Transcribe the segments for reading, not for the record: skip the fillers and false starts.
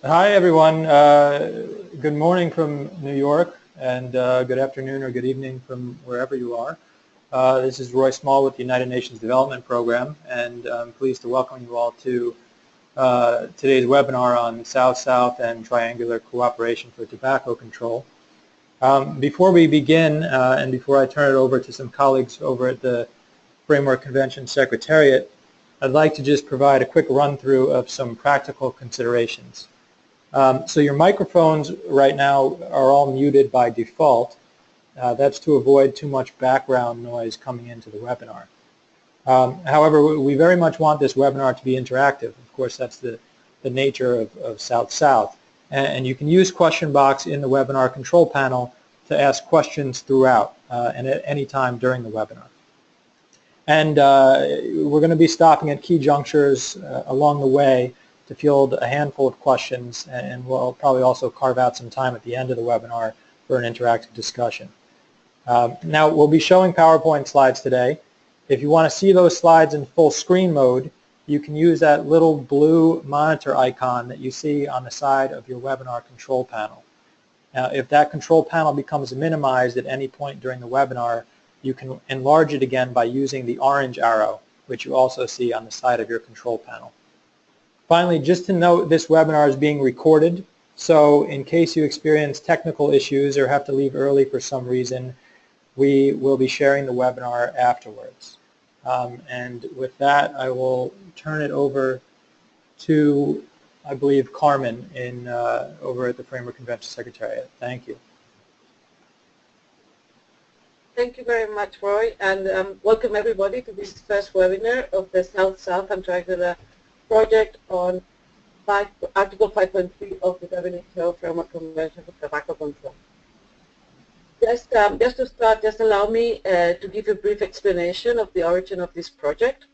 Hi, everyone. Good morning from New York, and good afternoon or good evening from wherever you are. This is Roy Small with the United Nations Development Program, and I'm pleased to welcome you all to today's webinar on South-South and triangular cooperation for tobacco control. Before we begin, and before I turn it over to some colleagues over at the Framework Convention Secretariat, I'd like to just provide a quick run-through of some practical considerations. So your microphones right now are all muted by default. That's to avoid too much background noise coming into the webinar. However, we very much want this webinar to be interactive. Of course, that's the nature of South-South. And you can use question box in the webinar control panel to ask questions throughout and at any time during the webinar. And we're going to be stopping at key junctures along the way to field a handful of questions, and we'll probably also carve out some time at the end of the webinar for an interactive discussion. Now, we'll be showing PowerPoint slides today. If you want to see those slides in full screen mode, you can use that little blue monitor icon that you see on the side of your webinar control panel. Now, if that control panel becomes minimized at any point during the webinar, you can enlarge it again by using the orange arrow, which you also see on the side of your control panel. Finally, just to note, this webinar is being recorded, so in case you experience technical issues or have to leave early for some reason, we will be sharing the webinar afterwards. And with that, I will turn it over to, I believe, Carmen over at the Framework Convention Secretariat. Thank you. Thank you very much, Roy, and welcome everybody to this first webinar of the South-South and Triangular Project on Article 5.3 of the WHO Framework Convention for Tobacco Control. Just to start, just allow me to give a brief explanation of the origin of this project.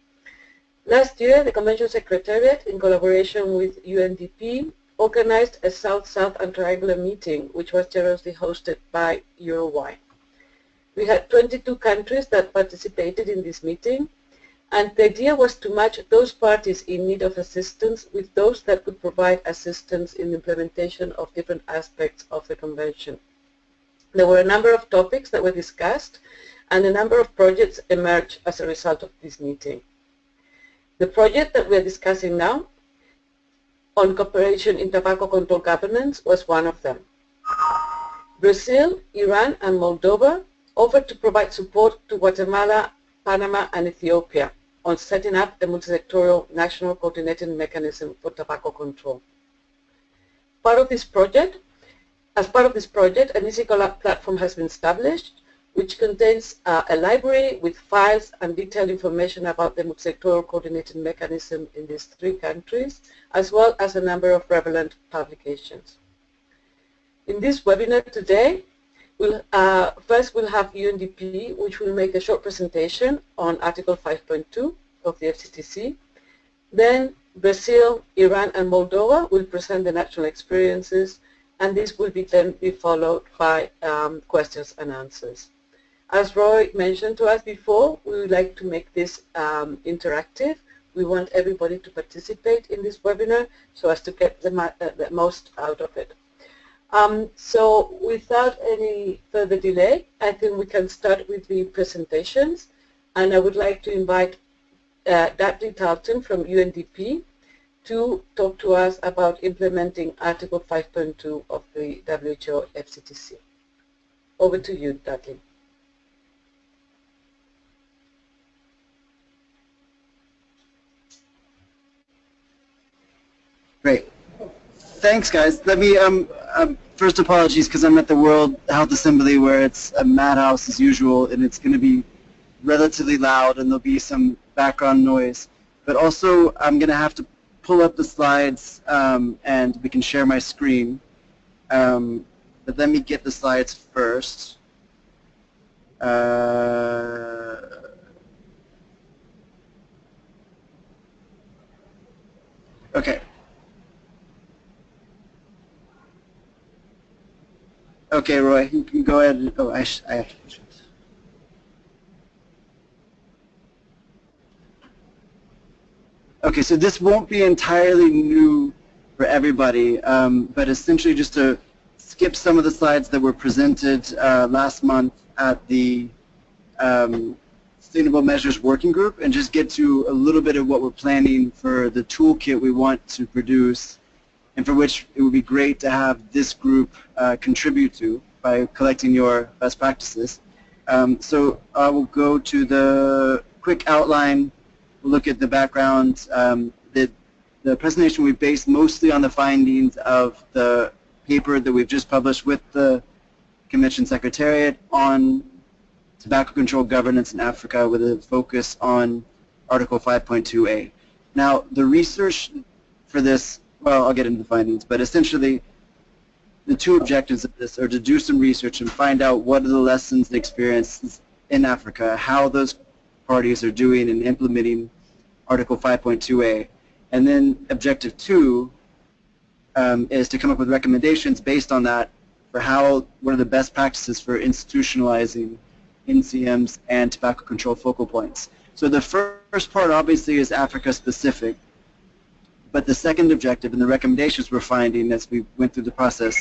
Last year, the Convention Secretariat, in collaboration with UNDP, organized a South-South and Triangular meeting, which was generously hosted by Uruguay. We had 22 countries that participated in this meeting, and the idea was to match those parties in need of assistance with those that could provide assistance in the implementation of different aspects of the Convention. There were a number of topics that were discussed, and a number of projects emerged as a result of this meeting. The project that we are discussing now on cooperation in tobacco control governance was one of them. Brazil, Iran, and Moldova offered to provide support to Guatemala, Panama, and Ethiopia on setting up a multi-sectoral national coordinating mechanism for tobacco control. As part of this project, an easy platform has been established, which contains a library with files and detailed information about the multi-sectoral coordinating mechanism in these three countries, as well as a number of relevant publications. In this webinar today, first we'll have UNDP, which will make a short presentation on Article 5.2 of the FCTC. Then Brazil, Iran, and Moldova will present the national experiences, and this will then be followed by questions and answers. As Roy mentioned to us before, we would like to make this interactive. We want everybody to participate in this webinar so as to get the most out of it. So without any further delay, I think we can start with the presentations, and I would like to invite Dudley Talton from UNDP to talk to us about implementing Article 5.2 of the WHO FCTC. Over to you, Dudley. Great. Thanks, guys. Let me first apologies because I'm at the World Health Assembly where it's a madhouse as usual, and it's going to be relatively loud and there'll be some background noise. But also, I'm going to have to pull up the slides and we can share my screen. But let me get the slides first. Okay. Okay, Roy, you can go ahead. Oh, I have to push it. Okay, so this won't be entirely new for everybody, but essentially just to skip some of the slides that were presented last month at the Sustainable Measures Working Group and just get to a little bit of what we're planning for the toolkit we want to produce, and for which it would be great to have this group contribute to by collecting your best practices. So I will go to the quick outline, look at the background. The presentation we based mostly on the findings of the paper that we've just published with the Convention Secretariat on tobacco control governance in Africa, with a focus on Article 5.2a. Now, the research for this, well, I'll get into the findings, but essentially the two objectives of this are to do some research and find out what are the lessons and experiences in Africa, how those parties are doing in implementing Article 5.2a. And then objective 2 is to come up with recommendations based on that for what are the best practices for institutionalizing NCMs and tobacco control focal points. So the first part obviously is Africa specific, but the second objective and the recommendations we're finding as we went through the process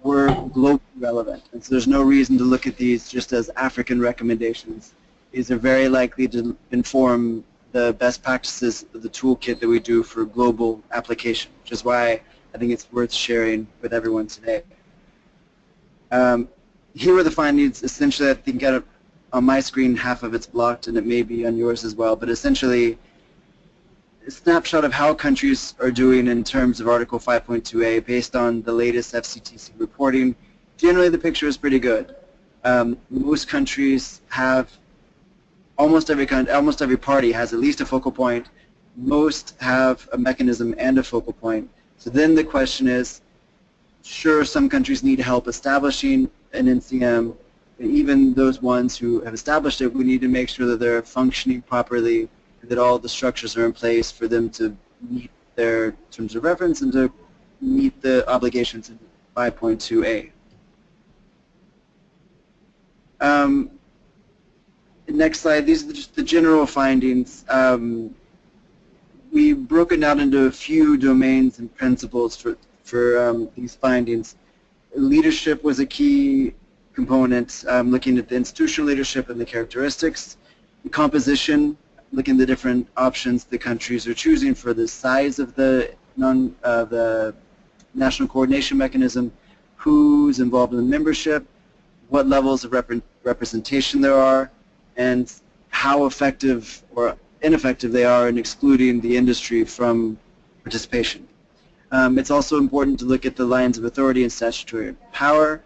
were globally relevant. And so there's no reason to look at these just as African recommendations. These are very likely to inform the best practices of the toolkit that we do for global application, which is why I think it's worth sharing with everyone today. Here are the findings. Essentially, I think on my screen half of it's blocked, and it may be on yours as well, but essentially a snapshot of how countries are doing in terms of Article 5.2a based on the latest FCTC reporting. Generally, the picture is pretty good. Most countries have, almost every party has at least a focal point. Most have a mechanism and a focal point. So then the question is, sure, some countries need help establishing an NCM, and even those ones who have established it, we need to make sure that they're functioning properly, that all the structures are in place for them to meet their terms of reference and to meet the obligations in 5.2a. Next slide. These are just the general findings. We broke it down into a few domains and principles for these findings. Leadership was a key component, looking at the institutional leadership and the characteristics. The composition, looking at the different options the countries are choosing for the size of the national coordination mechanism, who's involved in the membership, what levels of representation there are, and how effective or ineffective they are in excluding the industry from participation. It's also important to look at the lines of authority and statutory power,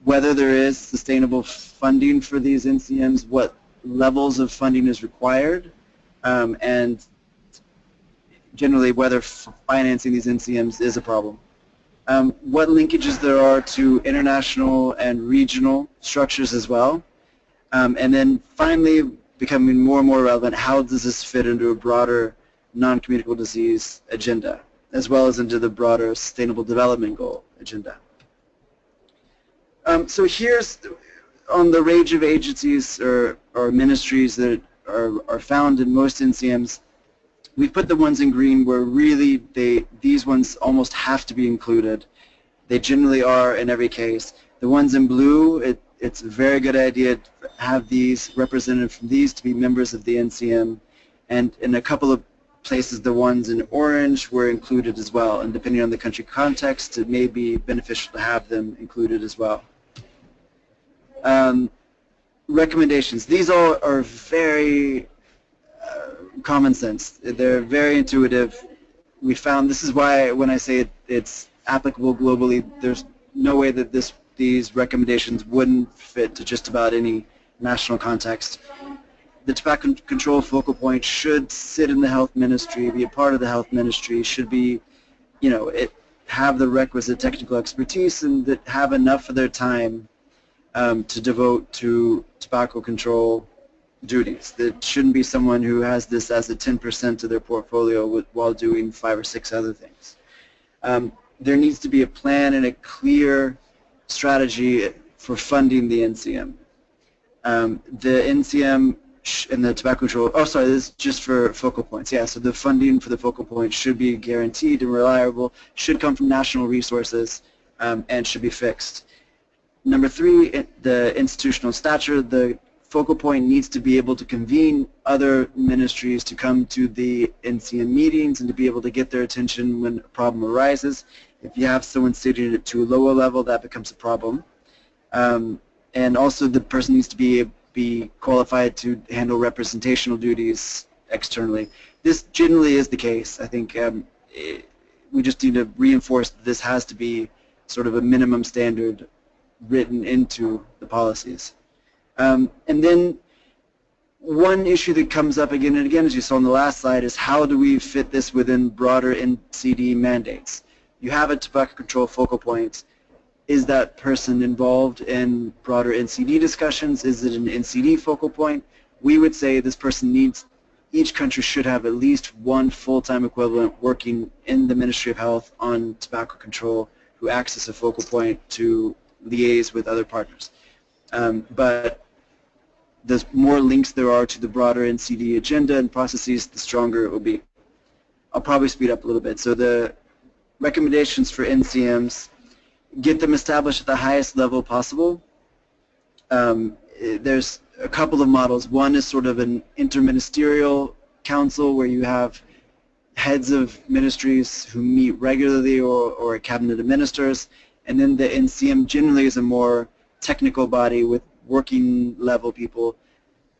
whether there is sustainable funding for these NCMs, what levels of funding is required, and generally whether financing these NCMs is a problem. What linkages there are to international and regional structures as well. And then finally, becoming more and more relevant, how does this fit into a broader non-communicable disease agenda, as well as into the broader Sustainable Development Goal agenda. So here's on the range of agencies or ministries that are found in most NCMs. We've put the ones in green where really these ones almost have to be included. They generally are in every case. The ones in blue, it's a very good idea to have these representatives from these to be members of the NCM, and in a couple of places the ones in orange were included as well, and depending on the country context it may be beneficial to have them included as well. Recommendations. These all are very common sense. They're very intuitive. We found this is why when I say it's applicable globally, there's no way that these recommendations wouldn't fit to just about any national context. The tobacco control focal point should sit in the health ministry, be a part of the health ministry, should be, have the requisite technical expertise and that have enough of their time to devote to tobacco control duties. That shouldn't be someone who has this as a 10% of their portfolio while doing 5 or 6 other things. There needs to be a plan and a clear strategy for funding the NCM. The NCM and the tobacco control, oh sorry, this is just for focal points, yeah, so the funding for the focal points should be guaranteed and reliable, should come from national resources, and should be fixed. Number 3, the institutional stature. The focal point needs to be able to convene other ministries to come to the NCM meetings and to be able to get their attention when a problem arises. If you have someone sitting at too low a level, that becomes a problem. And also the person needs to be qualified to handle representational duties externally. This generally is the case. I think we just need to reinforce that this has to be sort of a minimum standard written into the policies. And then one issue that comes up again and again, as you saw on the last slide, is how do we fit this within broader NCD mandates? You have a tobacco control focal point. Is that person involved in broader NCD discussions? Is it an NCD focal point? We would say this person needs, each country should have at least one full-time equivalent working in the Ministry of Health on tobacco control who acts as a focal point to liaise with other partners. But the more links there are to the broader NCD agenda and processes, the stronger it will be. I'll probably speed up a little bit. So the recommendations for NCMs, get them established at the highest level possible. There's a couple of models. One is sort of an interministerial council where you have heads of ministries who meet regularly or a cabinet of ministers, and then the NCM generally is a more technical body with working level people,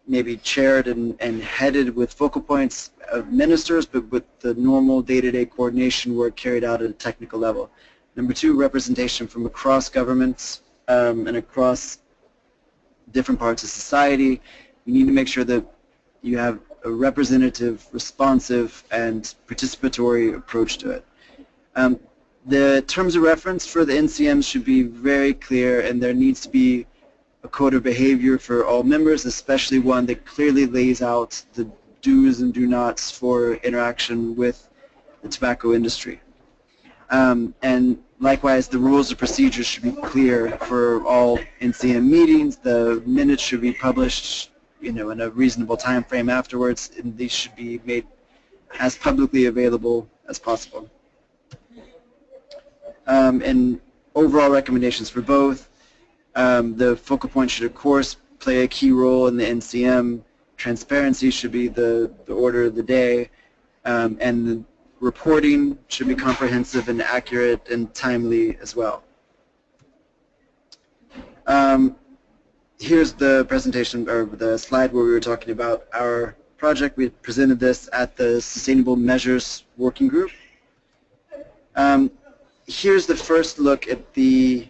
maybe chaired and headed with focal points of ministers, but with the normal day-to-day coordination work carried out at a technical level. Number 2, representation from across governments and across different parts of society. You need to make sure that you have a representative, responsive, and participatory approach to it. The terms of reference for the NCMs should be very clear, and there needs to be a code of behavior for all members, especially one that clearly lays out the do's and do nots for interaction with the tobacco industry. And likewise, the rules of procedures should be clear for all NCM meetings. The minutes should be published, in a reasonable time frame afterwards, and these should be made as publicly available as possible. And overall recommendations for both. The focal point should, of course, play a key role in the NCM. Transparency should be the order of the day, and the reporting should be comprehensive and accurate and timely as well. Here's the presentation, or the slide where we were talking about our project. We presented this at the Sustainable Measures Working Group. Here's the first look at the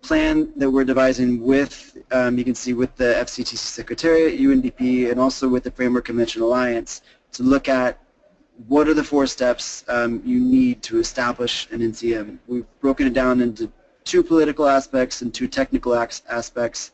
plan that we're devising with, you can see with the FCTC Secretariat, UNDP, and also with the Framework Convention Alliance to look at what are the 4 steps you need to establish an NCM. We've broken it down into 2 political aspects and 2 technical aspects.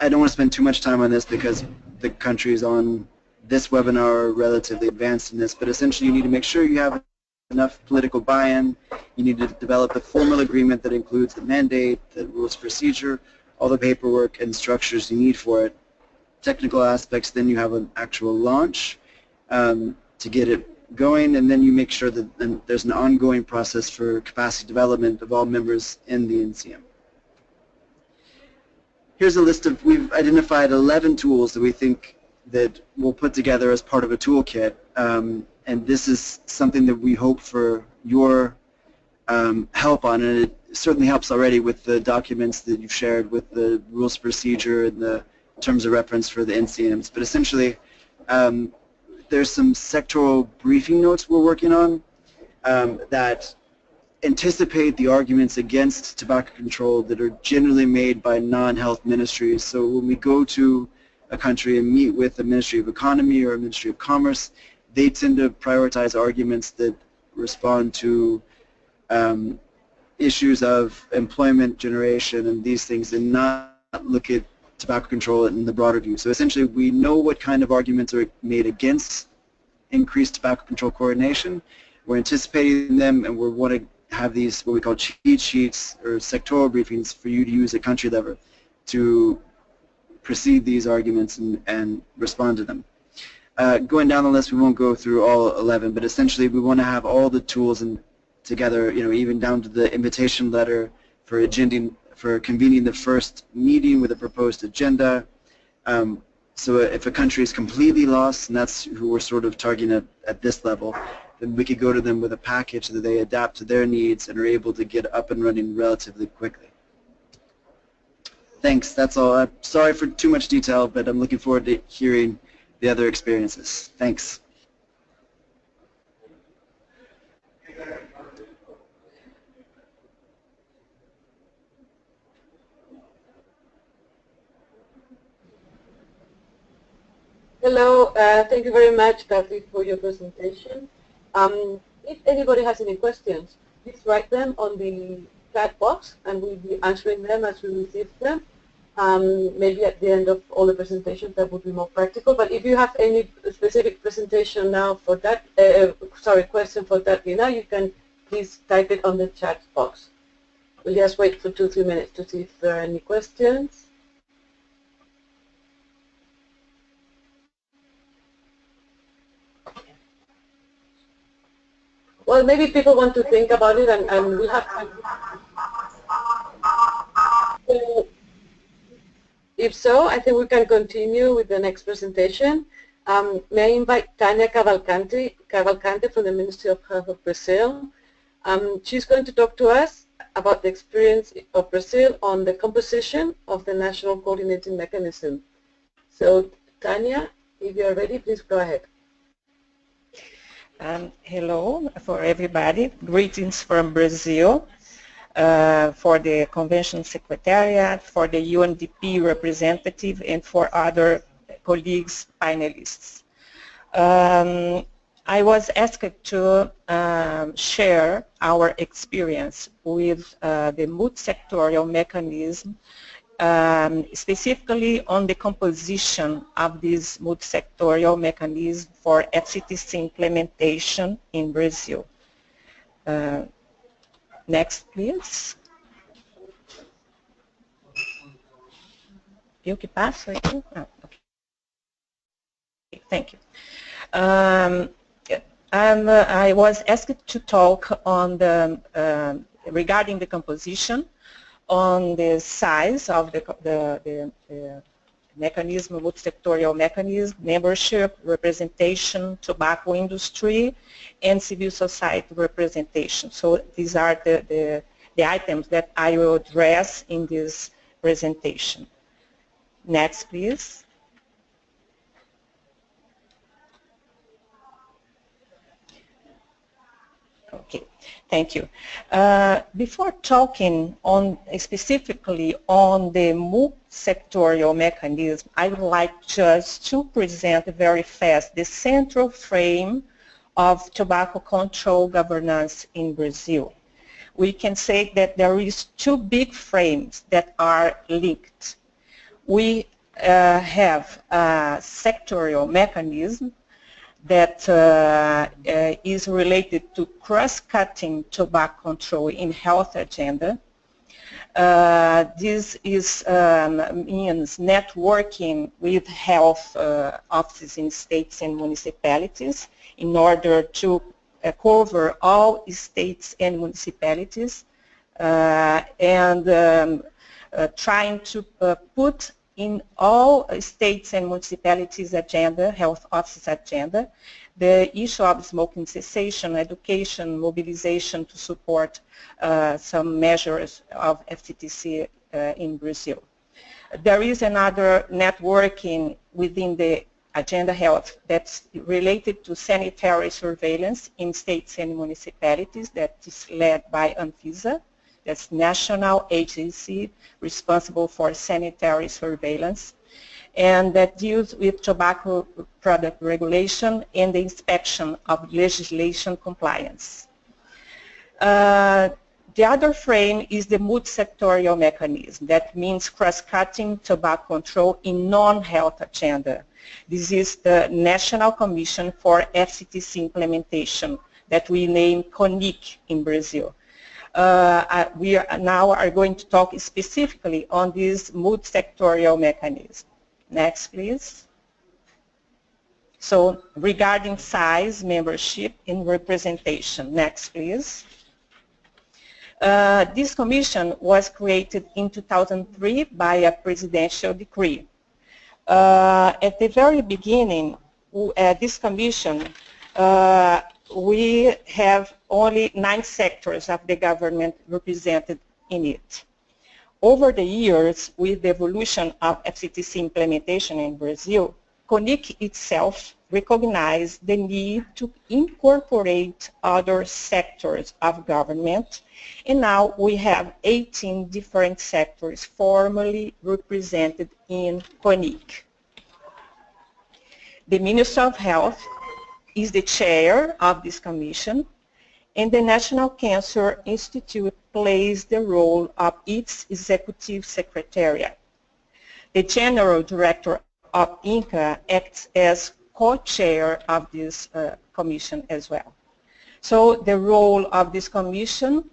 I don't want to spend too much time on this because the countries on this webinar are relatively advanced in this, but essentially you need to make sure you have enough political buy-in. You need to develop a formal agreement that includes the mandate, the rules of procedure, all the paperwork and structures you need for it. Technical aspects, then you have an actual launch to get it going, and then you make sure that there's an ongoing process for capacity development of all members in the NCM. Here's a list of, we've identified 11 tools that we think that we'll put together as part of a toolkit, and this is something that we hope for your help on, and it certainly helps already with the documents that you've shared with the rules of procedure and the terms of reference for the NCMs. But essentially, there's some sectoral briefing notes we're working on that anticipate the arguments against tobacco control that are generally made by non-health ministries. So when we go to a country and meet with the Ministry of Economy or a Ministry of Commerce, they tend to prioritize arguments that respond to issues of employment generation and these things, and not look at tobacco control in the broader view. So essentially, we know what kind of arguments are made against increased tobacco control coordination. We're anticipating them, and we want to have these what we call cheat sheets or sectoral briefings for you to use at country level to precede these arguments and respond to them. Going down the list, we won't go through all 11, but essentially we want to have all the tools together, even down to the invitation letter for convening the first meeting with a proposed agenda. So if a country is completely lost, and that's who we're sort of targeting at this level, then we could go to them with a package that they adapt to their needs and are able to get up and running relatively quickly. Thanks, that's all. I'm sorry for too much detail, but I'm looking forward to hearing the other experiences. Thanks. Hello, thank you very much, Kathy, for your presentation. If anybody has any questions, please write them on the chat box, and we'll be answering them as we receive them. Maybe at the end of all the presentations, that would be more practical. But if you have any specific presentation now for that, question for that now, you can please type it on the chat box. We'll just wait for 2-3 minutes to see if there are any questions. Well, maybe people want to think about it, and we have time. So, if so, I think we can continue with the next presentation. May I invite Tania Cavalcante from the Ministry of Health of Brazil. She's going to talk to us about the experience of Brazil on the composition of the National Coordinating Mechanism. So, Tania, if you are ready, please go ahead. Hello for everybody. Greetings from Brazil, for the Convention Secretariat, for the UNDP representative, and for other colleagues, panelists. I was asked to share our experience with the multi-sectorial mechanism, specifically on the composition of this multi-sectorial mechanism for FCTC implementation in Brazil. Next, please. Viu que passa aqui? Okay. Thank you. I was asked to talk on the regarding the composition, on the size of the mechanism, multi-sectorial mechanism, membership, representation, tobacco industry, and civil society representation. So these are the items that I will address in this presentation. Next, please. Okay, thank you. Before talking specifically on the multi-sectorial mechanism, I would like just to present very fast the central frame of tobacco control governance in Brazil. We can say that there is two big frames that are linked. We have a sectorial mechanism that is related to cross-cutting tobacco control in health agenda. This means networking with health offices in states and municipalities in order to cover all states and municipalities, and trying to put in all states and municipalities' agenda, health office agenda, the issue of smoking cessation, education, mobilization to support some measures of FCTC in Brazil. There is another networking within the agenda health that's related to sanitary surveillance in states and municipalities that is led by Anvisa. That's national agency responsible for sanitary surveillance, and that deals with tobacco product regulation and the inspection of legislation compliance. The other frame is the multi-sectorial mechanism. That means cross-cutting tobacco control in non-health agenda. This is the National Commission for FCTC Implementation that we name CONIC in Brazil. We now are going to talk specifically on this multi-sectorial mechanism. Next, please. So regarding size, membership, and representation. Next, please. This commission was created in 2003 by a presidential decree. At the very beginning, this commission, we have only 9 sectors of the government represented in it. Over the years, with the evolution of FCTC implementation in Brazil, CONIC itself recognized the need to incorporate other sectors of government, and now we have 18 different sectors formally represented in CONIC. The Minister of Health is the chair of this commission, and the National Cancer Institute plays the role of its executive secretariat. The General Director of INCA acts as co-chair of this commission as well. So the role of this commission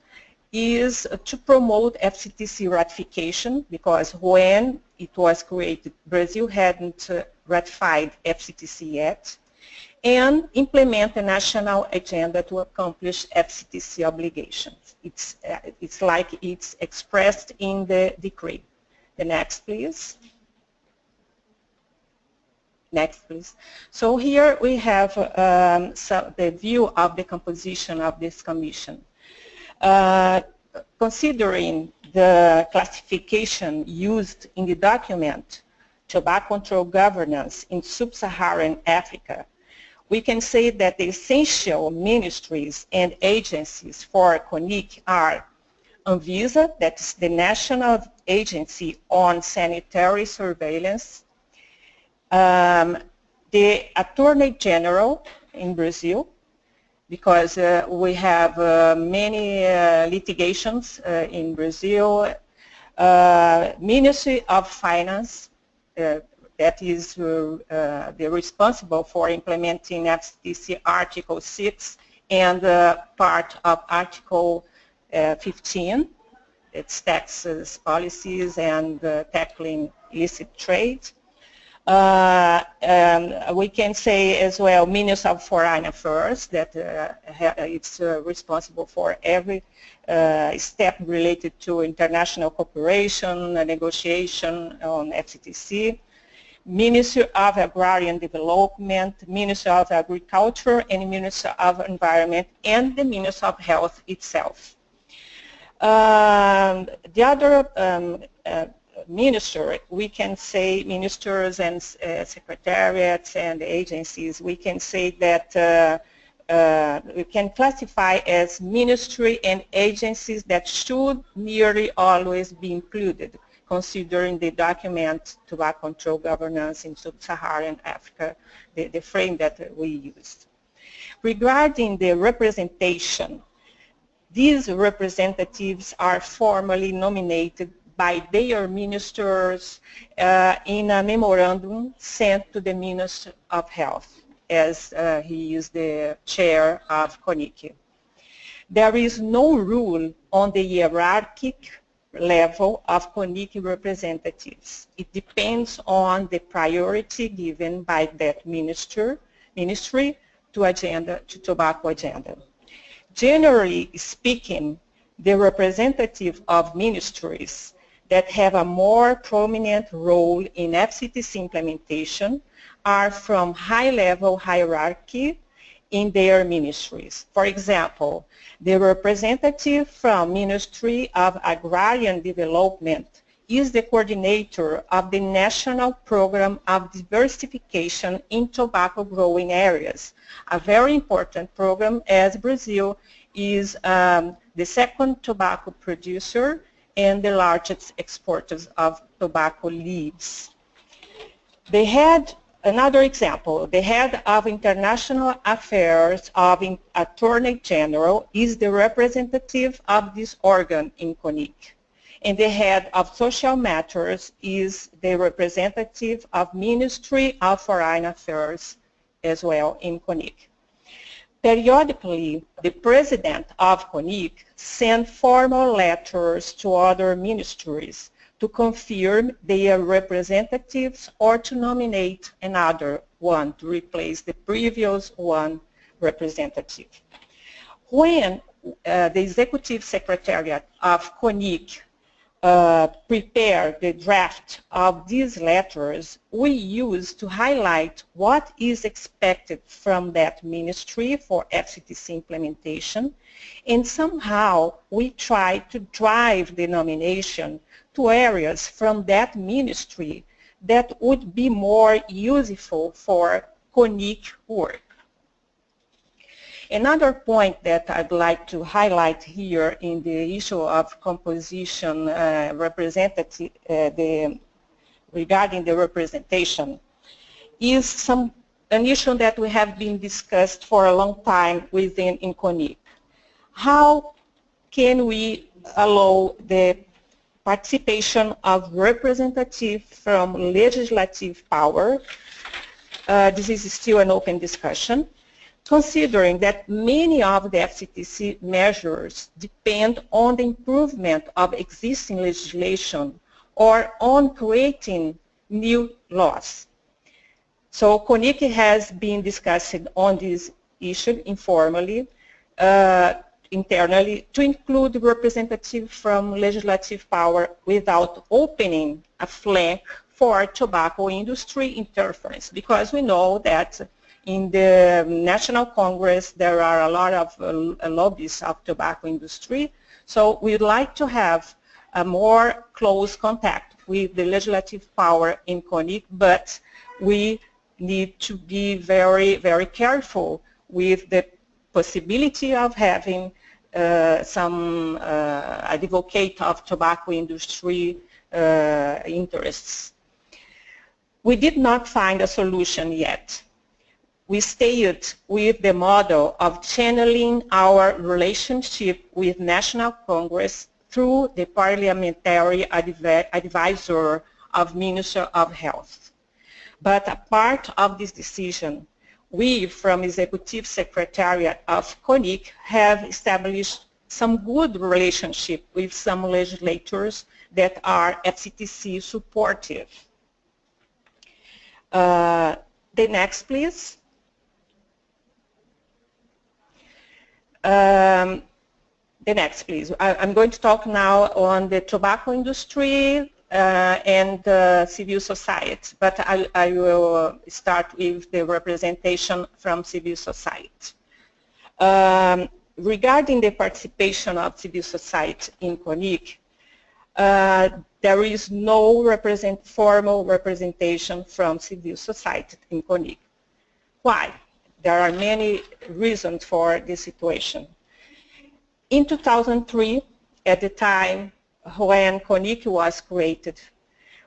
is to promote FCTC ratification, because when it was created, Brazil hadn't ratified FCTC yet, and implement a national agenda to accomplish FCTC obligations. It's like it's expressed in the decree. The next, please. Next, please. So here we have the view of the composition of this commission. Considering the classification used in the document, Tobacco Control Governance in Sub-Saharan Africa, we can say that the essential ministries and agencies for CONIC are ANVISA, that's the National Agency on Sanitary Surveillance, the Attorney General in Brazil, because we have many litigations in Brazil, Ministry of Finance, that is the responsible for implementing FCTC Article 6 and part of Article 15, it's taxes, policies, and tackling illicit trade. We can say as well Minister of Foreign Affairs, that it's responsible for every step related to international cooperation, negotiation on FCTC. Minister of Agrarian Development, Minister of Agriculture, and Minister of Environment, and the Minister of Health itself. The other minister, we can say ministers and secretariats and agencies, we can say that we can classify as ministry and agencies that should nearly always be included, considering the document Tobacco Control Governance in Sub-Saharan Africa, the frame that we used. Regarding the representation, these representatives are formally nominated by their ministers in a memorandum sent to the Minister of Health, as he is the chair of CONIC. There is no rule on the hierarchic level of CONIC representatives. It depends on the priority given by that ministry to tobacco agenda. Generally speaking, the representative of ministries that have a more prominent role in FCTC implementation are from high-level hierarchy in their ministries. For example, the representative from Ministry of Agrarian Development is the coordinator of the National Program of Diversification in Tobacco Growing Areas, a very important program as Brazil is the second tobacco producer and the largest exporters of tobacco leaves. They had another example. The head of international affairs of Attorney General is the representative of this organ in CONIC. And the head of social matters is the representative of Ministry of Foreign Affairs as well in CONIC. Periodically, the president of CONIC sends formal letters to other ministries to confirm their representatives or to nominate another one to replace the previous one representative. When the Executive Secretariat of CONIC prepare the draft of these letters, we use to highlight what is expected from that ministry for FCTC implementation, and somehow we try to drive the nomination to areas from that ministry that would be more useful for CONIC work. Another point that I'd like to highlight here in the issue of composition representative, regarding the representation, is an issue that we have been discussed for a long time within CONIC. How can we allow the participation of representative from legislative power? This is still an open discussion, considering that many of the FCTC measures depend on the improvement of existing legislation or on creating new laws. So CONIC has been discussing on this issue informally, internally, to include representatives from legislative power without opening a flank for tobacco industry interference, because we know that in the National Congress there are a lot of lobbyists of tobacco industry, so we'd like to have a more close contact with the legislative power in CONIC, but we need to be very, very careful with the possibility of having some advocate of tobacco industry interests. We did not find a solution yet. We stayed with the model of channeling our relationship with National Congress through the parliamentary advisor of Minister of Health. But a part of this decision, we from Executive Secretariat of CONIC have established some good relationship with some legislators that are FCTC supportive. The next, please. The next, please. I'm going to talk now on the tobacco industry and civil society, but I will start with the representation from civil society. Regarding the participation of civil society in CONIC, there is no formal representation from civil society in CONIC. Why? There are many reasons for this situation. In 2003, at the time when CONIC was created,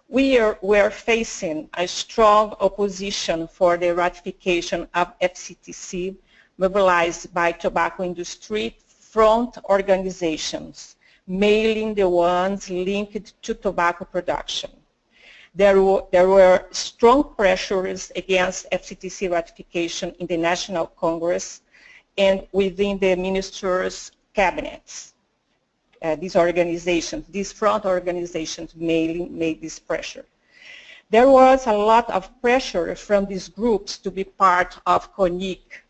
we were facing a strong opposition for the ratification of FCTC mobilized by tobacco industry front organizations, mainly the ones linked to tobacco production. There were strong pressures against FCTC ratification in the National Congress and within the ministers' cabinets. These organizations, these front organizations mainly made this pressure. There was a lot of pressure from these groups to be part of CONIC.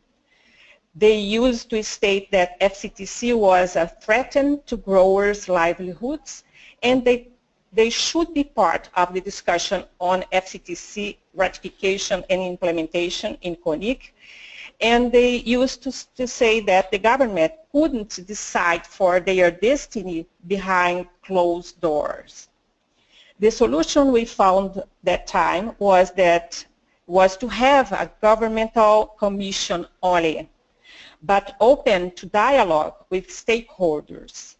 They used to state that FCTC was a threat to growers' livelihoods, and they should be part of the discussion on FCTC ratification and implementation in CONIC. And they used to say that the government couldn't decide for their destiny behind closed doors. The solution we found that time was to have a governmental commission only, but open to dialogue with stakeholders.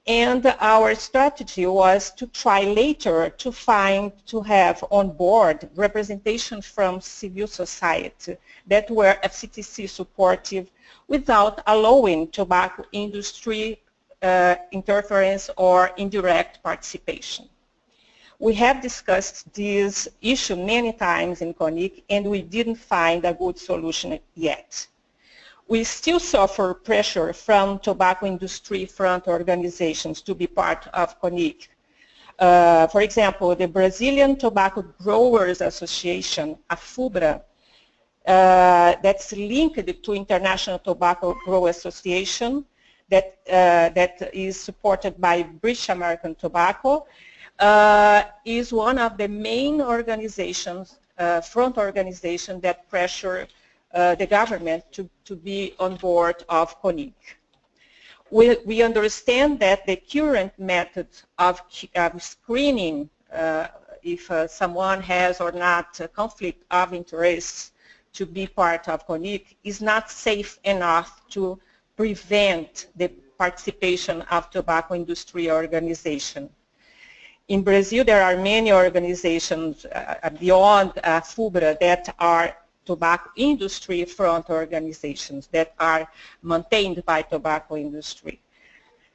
And our strategy was to try later to have on board representation from civil society that were FCTC supportive without allowing tobacco industry interference or indirect participation. We have discussed this issue many times in CONIC, and we didn't find a good solution yet. We still suffer pressure from tobacco industry front organizations to be part of CONIC. For example, the Brazilian Tobacco Growers Association, AFUBRA, that's linked to International Tobacco Growers Association, that is supported by British American Tobacco, is one of the main organizations, front organizations that pressure the government to be on board of CONIC. We understand that the current method of screening if someone has or not a conflict of interest to be part of CONIC is not safe enough to prevent the participation of tobacco industry organization. In Brazil, there are many organizations beyond FUBRA that are tobacco industry front organizations that are maintained by tobacco industry.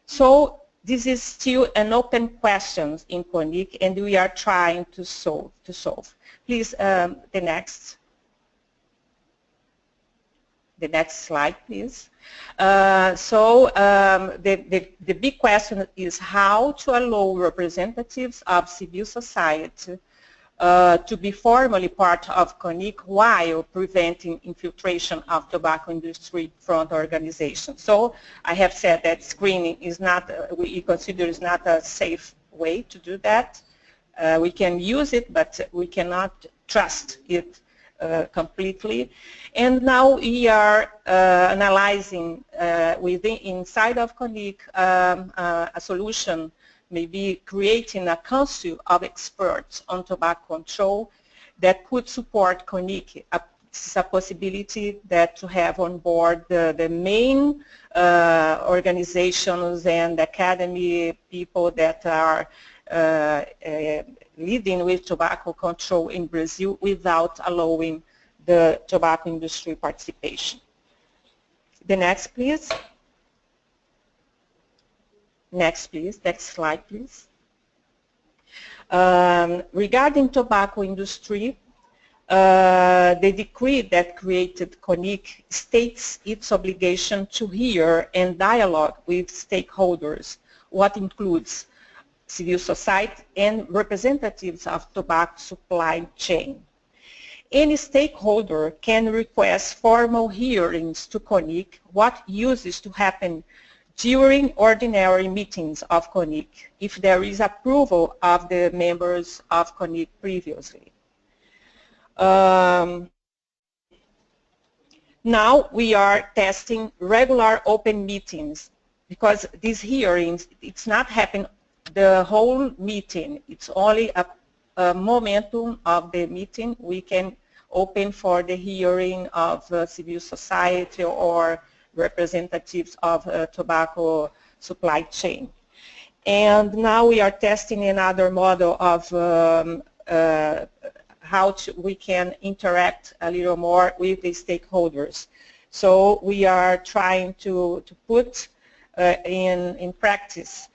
So this is still an open question in CONIC, and we are trying to solve. Please, the next slide, please. The big question is how to allow representatives of civil society to be formally part of CONIC while preventing infiltration of tobacco industry front organizations. So I have said that screening is not, we consider is not a safe way to do that. We can use it, but we cannot trust it completely. And now we are analyzing inside of CONIC a solution, maybe creating a council of experts on tobacco control that could support CONIC. It's a possibility that to have on board the main organizations and academy people that are leading with tobacco control in Brazil without allowing the tobacco industry participation. The next, please. Next, please. Next slide, please. Regarding tobacco industry, the decree that created CONIC states its obligation to hear and dialogue with stakeholders, what includes civil society and representatives of tobacco supply chain. Any stakeholder can request formal hearings to CONIC, what uses to happen during ordinary meetings of CONIC if there is approval of the members of CONIC previously. Now we are testing regular open meetings because these hearings, it's not happening the whole meeting, it's only a momentum of the meeting. We can open for the hearing of civil society or representatives of tobacco supply chain. And now we are testing another model of how we can interact a little more with the stakeholders. So we are trying to put in practice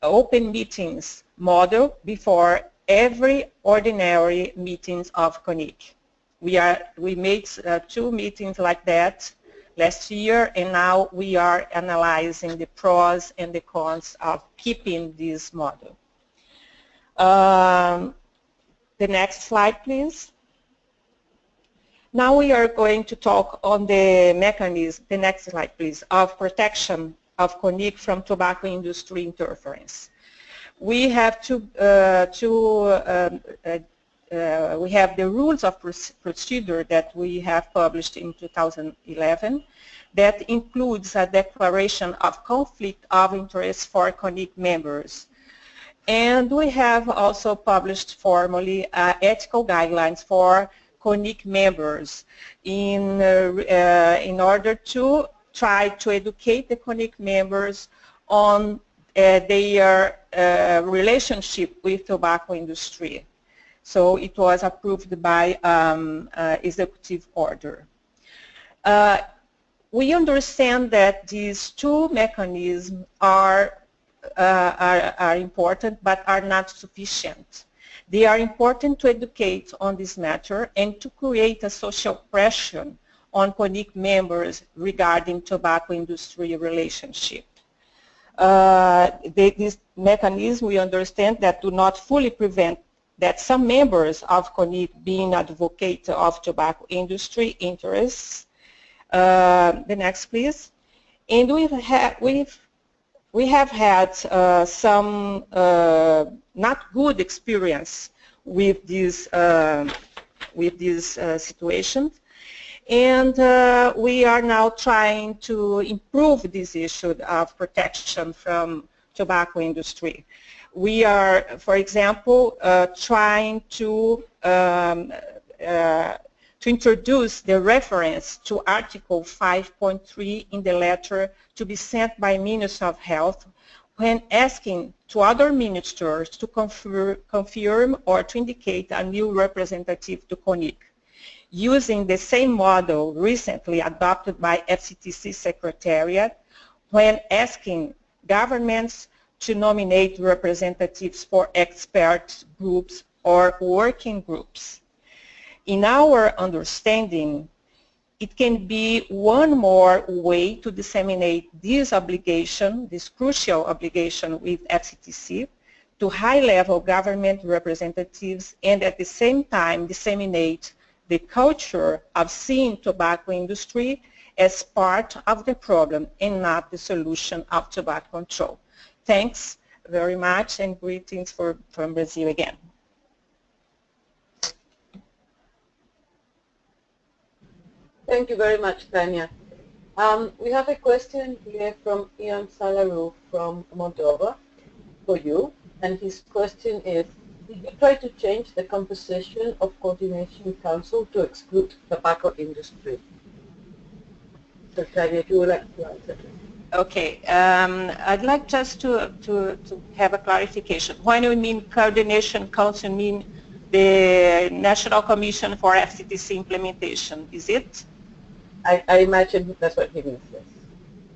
open meetings model before every ordinary meetings of CONIC. We made 2 meetings like that last year, and now we are analyzing the pros and the cons of keeping this model. The next slide, please. Now we are going to talk on the mechanism, the next slide, please, of protection of CONIC from tobacco industry interference. We have we have the rules of procedure that we have published in 2011 that includes a declaration of conflict of interest for CONIC members. And we have also published formally ethical guidelines for CONIC members in order to try to educate the CONIC members on their relationship with tobacco industry. So it was approved by executive order. We understand that these 2 mechanisms are important but are not sufficient. They are important to educate on this matter and to create a social pressure on CONIC members regarding tobacco industry relationship. This mechanism, we understand that do not fully prevent that some members of CONIC being advocates of tobacco industry interests. The next, please. And we have had some not good experience with this situation, and we are now trying to improve this issue of protection from tobacco industry. We are, for example, trying to introduce the reference to Article 5.3 in the letter to be sent by Minister of Health when asking to other ministers to confirm or to indicate a new representative to CONIC, using the same model recently adopted by FCTC Secretariat when asking governments to nominate representatives for expert groups or working groups. In our understanding, it can be one more way to disseminate this obligation, this crucial obligation with FCTC, to high-level government representatives and at the same time disseminate the culture of seeing tobacco industry as part of the problem and not the solution of tobacco control. Thanks very much and greetings from Brazil again. Thank you very much, Tanya. We have a question here from Ian Salaru from Moldova for you, and his question is, did you try to change the composition of Coordination Council to exclude tobacco industry? So Tanya, if you would like to answer. Okay, I'd like just to have a clarification. When you mean Coordination Council, you mean the National Commission for FCTC Implementation, is it? I imagine that's what he means, yes.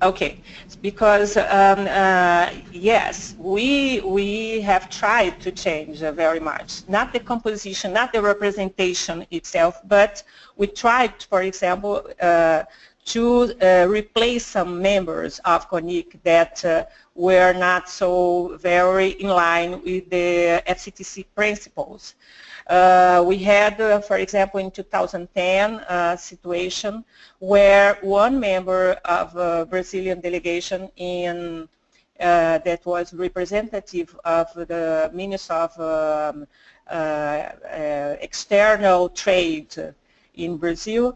Okay, because yes, we have tried to change very much. Not the composition, not the representation itself, but we tried, for example, to replace some members of CONIC that were not so very in line with the FCTC principles. We had, for example, in 2010, a situation where one member of a Brazilian delegation in, that was representative of the Minister of External Trade in Brazil,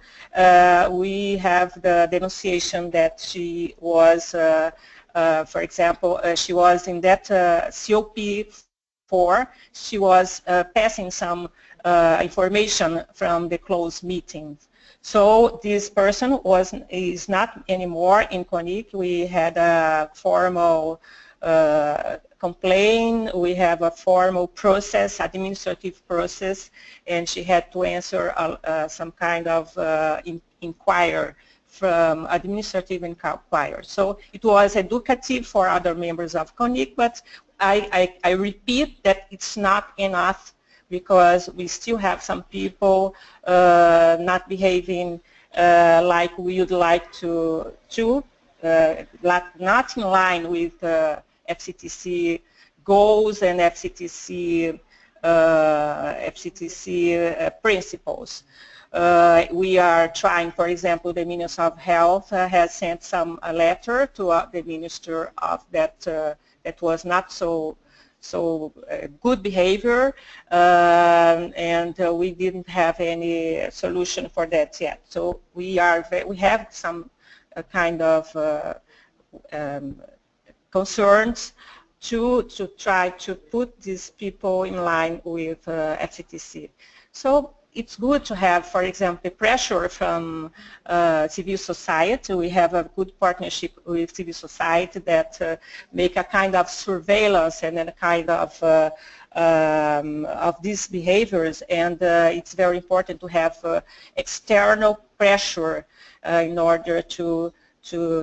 we have the denunciation that she was, for example, she was in that COP4, she was passing some information from the closed meetings. So this person is not anymore in CONIC. We had a formal complaint, we have a formal process, administrative process, and she had to answer some kind of inquiry from administrative inquiry. So it was educative for other members of CONIC, but I repeat that it's not enough because we still have some people not behaving like we would like to not in line with FCTC goals and FCTC principles. We are trying, for example, the Minister of Health has sent a letter to the Minister of that was not so good behavior, and we didn't have any solution for that yet. So we have some kind of concerns to try to put these people in line with FCTC. So it's good to have, for example, pressure from civil society. We have a good partnership with civil society that make a kind of surveillance and a kind of these behaviors, and it's very important to have external pressure in order to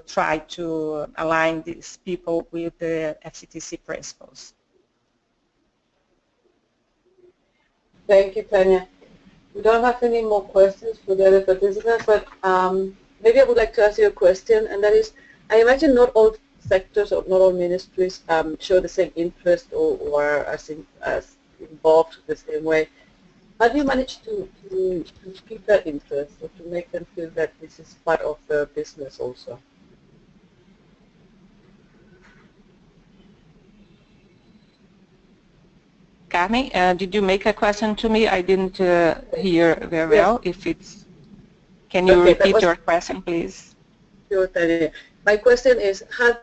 try to align these people with the FCTC principles. Thank you, Tanya. We don't have any more questions for the other participants, but maybe I would like to ask you a question, and that is, I imagine not all sectors or not all ministries show the same interest or are as involved the same way. How do you manage to keep that interest or to make them feel that this is part of their business also? Carmen, did you make a question to me? I didn't hear very well. If it's, can you repeat your question, please? Sure, Tanya. My question is, how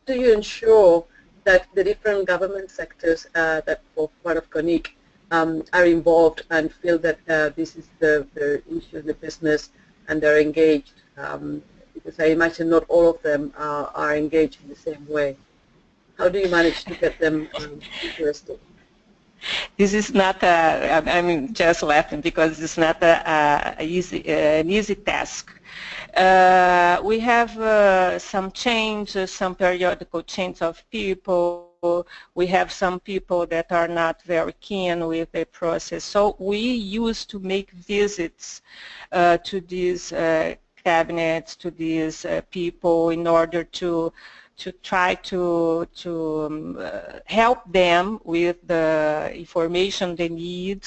do you ensure that the different government sectors that for part of CONIC are involved and feel that this is the issue, the business, and they're engaged? Because I imagine not all of them are engaged in the same way. How do you manage to get them interested? This is not I'm just laughing because it's not an easy task. We have some change, some periodical change of people. We have some people that are not very keen with the process. So we used to make visits to these cabinets, to these people in order to try to help them with the information they need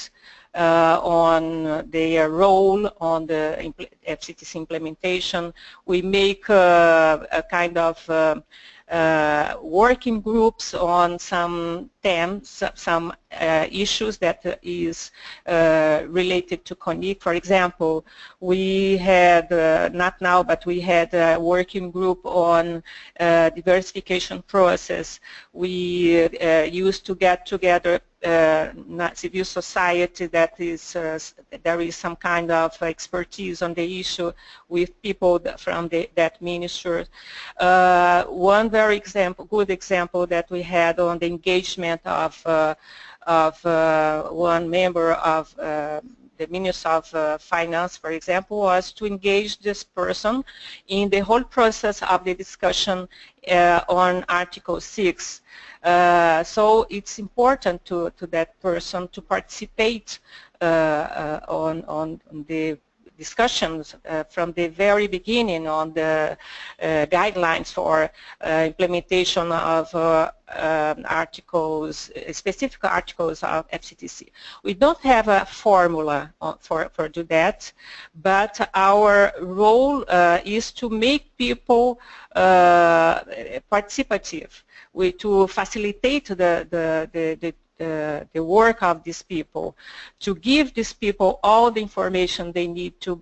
on their role on the FCTC implementation. We make a kind of working groups on some themes, some issues that is related to CONIC. For example, we had, not now, but we had a working group on diversification process. We used to get together civil society that is, there is some kind of expertise on the issue with people from that ministry. One very good example that we had on the engagement of one member of the Minister of Finance, for example, was to engage this person in the whole process of the discussion on Article 6. So it's important to that person to participate on the discussions from the very beginning on the guidelines for implementation of articles, specific articles of FCTC. We don't have a formula for do that, but our role is to make people participative, to facilitate the work of these people, to give these people all the information they need to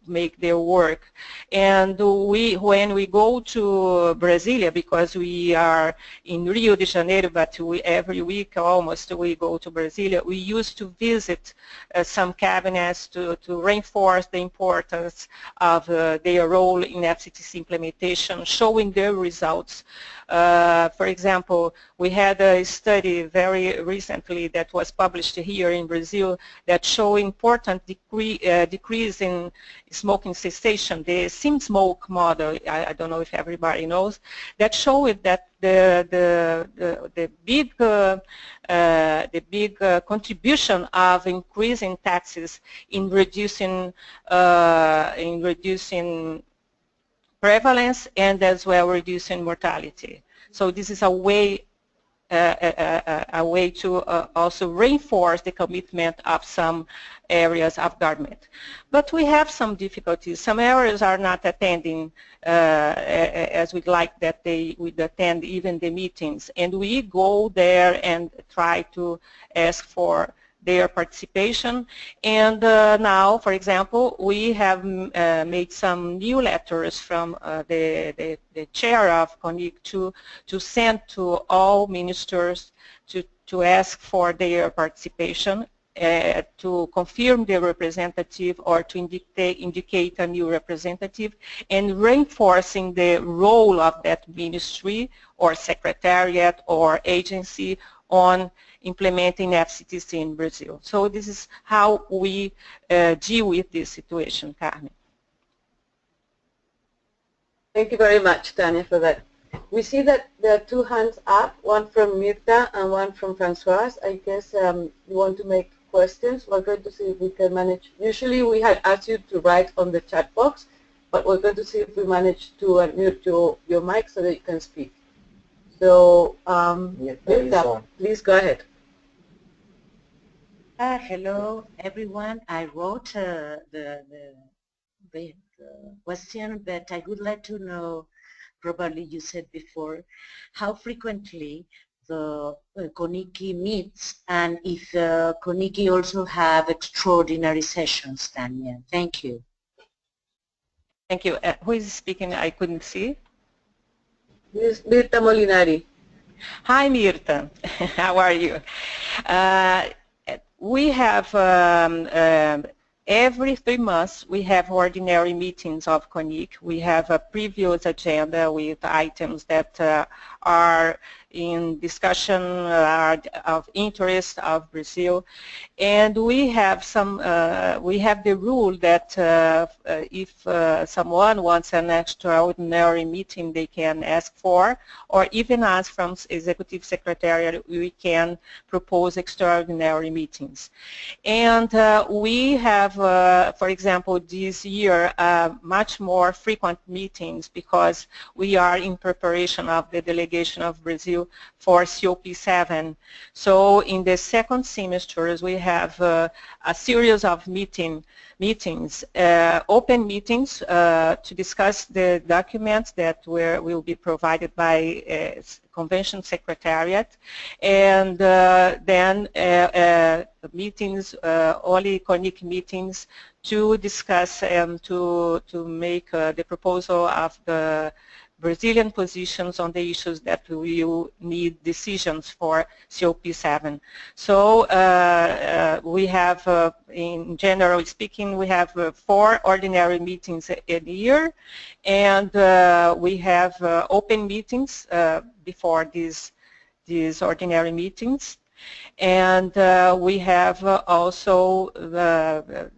make their work. And when we go to Brasilia, because we are in Rio de Janeiro, but every week almost we go to Brasilia, we used to visit some cabinets to reinforce the importance of their role in FCTC implementation, showing their results. For example, we had a study very recently that was published here in Brazil that show important decrease in smoking cessation, the sim smoke model. I don't know if everybody knows, that showed that the big contribution of increasing taxes in reducing prevalence and as well reducing mortality. So this is a way to also reinforce the commitment of some areas of government. But we have some difficulties. Some areas are not attending as we'd like that they would attend even the meetings. And we go there and try to ask for their participation. And now, for example, we have made some new letters from the chair of CONIC to send to all ministers to ask for their participation, to confirm their representative or to indicate a new representative, and reinforcing the role of that ministry or secretariat or agency on implementing FCTC in Brazil. So this is how we deal with this situation, Carmen. Thank you very much, Tanya, for that. We see that there are two hands up, one from Mirta and one from Francoise. I guess you want to make questions. We're going to see if we can manage. Usually we had asked you to write on the chat box, but we're going to see if we manage to unmute your mic so that you can speak. So, Mirta, please go ahead. Hello, everyone. I wrote the question, but I would like to know, probably you said before, how frequently the CONICI meets, and if CONICI also have extraordinary sessions, Tanya. Thank you. Thank you. Who is speaking? I couldn't see. Ms. Mirta Molinari. Hi, Mirta. How are you? We have every 3 months we have ordinary meetings of CONIC. We have a previous agenda with items that are in discussion, are of interest of Brazil, and we have the rule that if someone wants an extraordinary meeting, they can ask for, or even ask from Executive Secretariat, we can propose extraordinary meetings. And we have, for example, this year, much more frequent meetings because we are in preparation of the delegation of Brazil for COP7. So in the second semester, we have a series of meetings, open meetings to discuss the documents that will be provided by Convention Secretariat, and then meetings, only CONIC meetings to discuss and to make the proposal of the Brazilian positions on the issues that we will need decisions for COP7. So we have, in general speaking, we have 4 ordinary meetings a year, and we have open meetings before these ordinary meetings. And we have also the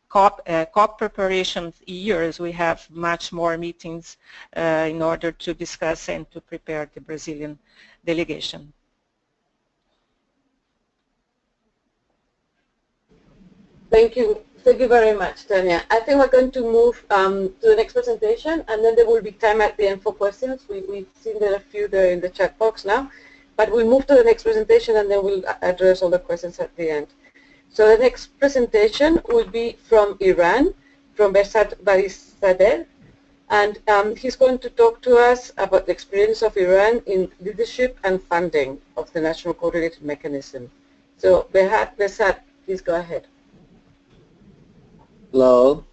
COP preparation years, we have much more meetings in order to discuss and to prepare the Brazilian delegation. Thank you. Thank you very much, Tanya. I think we're going to move to the next presentation, and then there will be time at the end for questions. We've seen there are a few there in the chat box now, but we'll move to the next presentation, and then we'll address all the questions at the end. So the next presentation will be from Iran, from Behzad Barisadeh, and he's going to talk to us about the experience of Iran in leadership and funding of the National Coordinated Mechanism. So Behzad, please go ahead. Hello.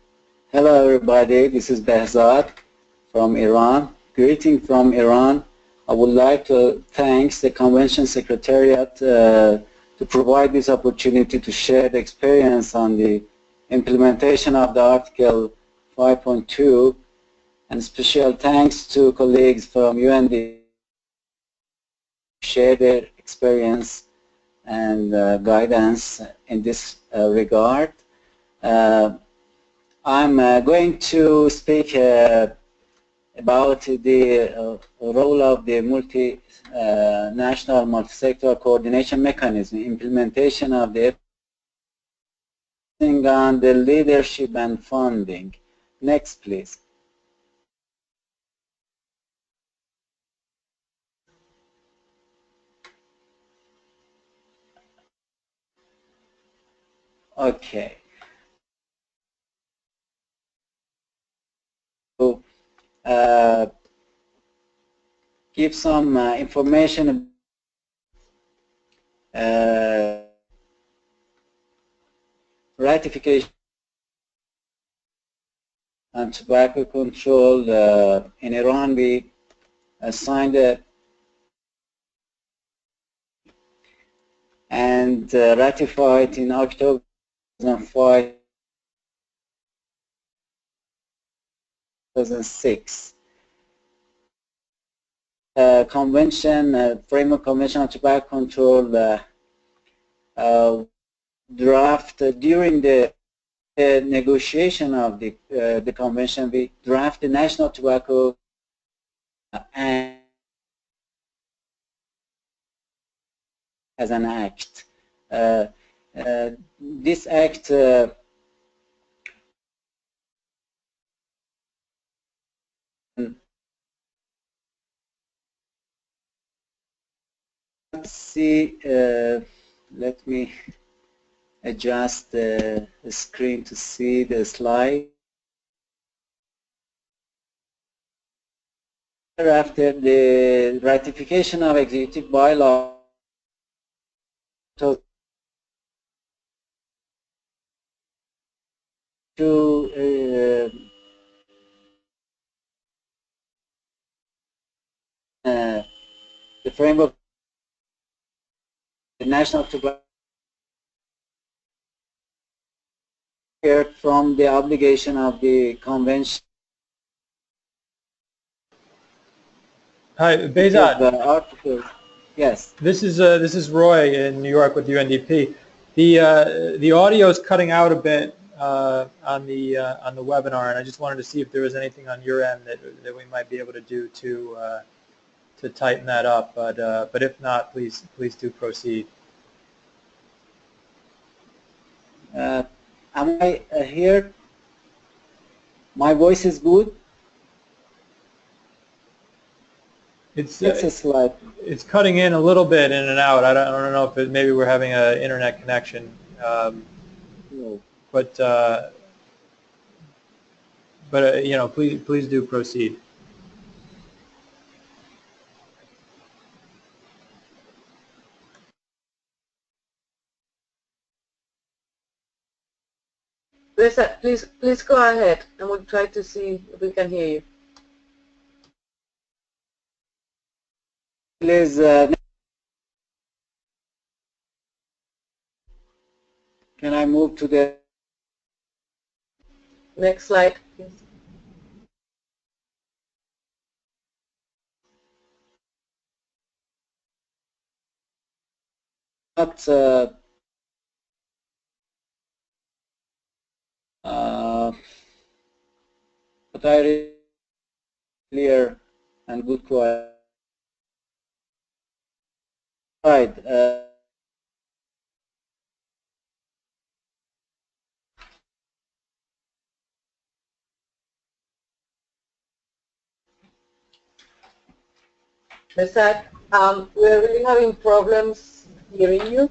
Hello everybody, this is Behzad from Iran. Greeting from Iran. I would like to thank the Convention Secretariat to provide this opportunity to share the experience on the implementation of the Article 5.2, and special thanks to colleagues from UND share their experience and guidance in this regard. I'm going to speak about the role of the national multi-sector coordination mechanism, implementation of the on the leadership and funding. Next, please. Okay. So, give some information ratification and tobacco control in Iran. We signed and ratified in October 2005, 2006. Convention, Framework Convention on Tobacco Control draft during the negotiation of the convention. We draft the National Tobacco Act as an act. This act cannot see, let me adjust the screen to see the slide. After the ratification of executive bylaw to the framework of the national tobacco from the obligation of the convention. Hi, Behzad. Yes. This is Roy in New York with UNDP. The audio is cutting out a bit on the webinar, and I just wanted to see if there was anything on your end that we might be able to do to tighten that up. But if not, please do proceed. Am I here? My voice is good. It's a slide. It's cutting in a little bit in and out. I don't know if maybe we're having an internet connection. No. But you know, please do proceed. Please go ahead, and we'll try to see if we can hear you. Please, can I move to the next slide, please? But I read clear and good quality. Right. Behzad, we're really having problems hearing you.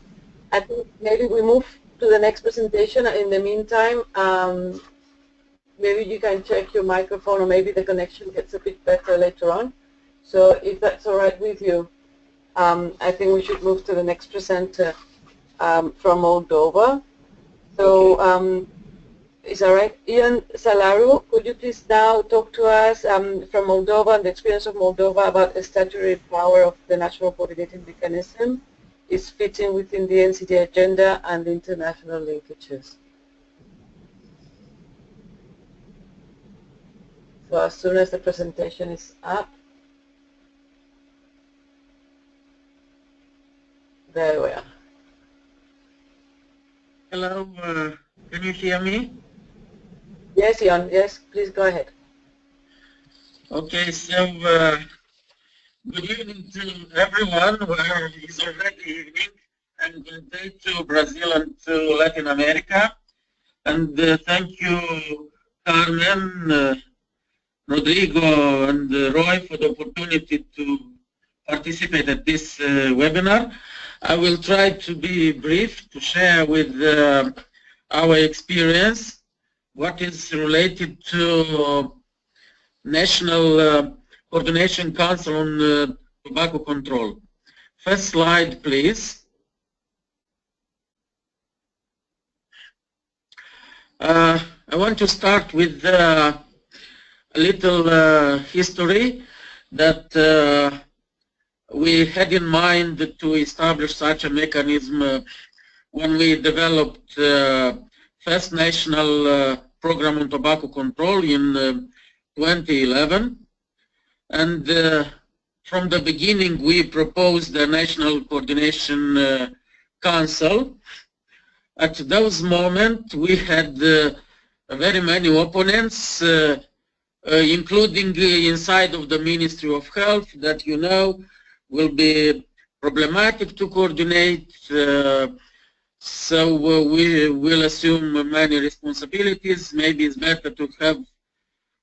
I think maybe we move to the next presentation. In the meantime, maybe you can check your microphone, or maybe the connection gets a bit better later on. So if that's all right with you, I think we should move to the next presenter from Moldova. So is that right? Ian Salaru, could you please now talk to us from Moldova and the experience of Moldova about the statutory power of the National Coordinating Mechanism, its fitting within the NCD agenda and the international linkages? So as soon as the presentation is up, there we are. Hello, can you hear me? Yes, Ian, yes, please go ahead. Okay, so good evening to everyone, where it's already evening, and good day to Brazil and to Latin America. And thank you, Carmen, Rodrigo, and Roy for the opportunity to participate at this webinar. I will try to be brief, to share with our experience what is related to National Coordination Council on Tobacco Control. First slide, please. I want to start with a little history that we had in mind to establish such a mechanism when we developed first national program on tobacco control in 2011. And from the beginning we proposed the National Coordination Council. At those moments we had very many opponents, including inside of the Ministry of Health, that you know will be problematic to coordinate. So we will assume many responsibilities. Maybe it's better to have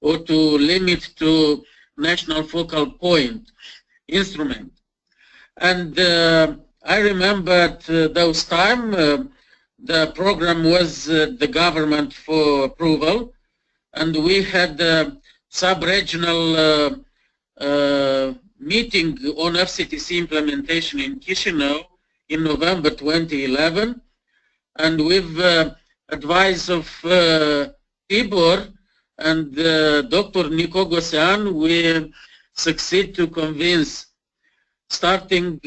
or to limit to national focal point instrument. And I remember at those time the program was the government for approval, and we had a sub-regional meeting on FCTC implementation in Chisinau in November 2011, and with advice of Tibor and Dr. Nico Gosean, we succeed to convince, starting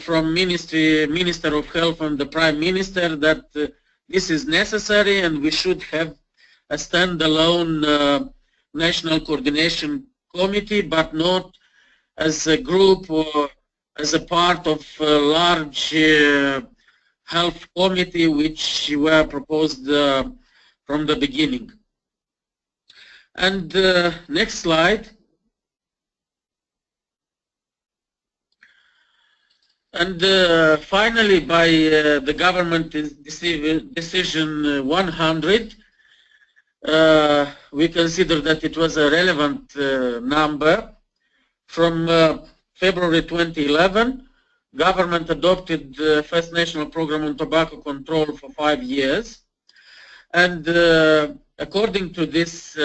from Minister of Health and the Prime Minister, that this is necessary and we should have a standalone National Coordination Committee, but not as a group or as a part of a large health committee which were proposed from the beginning. And next slide. And finally, by the government decision 100, we consider that it was a relevant number. From February 2011, government adopted the first national program on tobacco control for 5 years. And according to this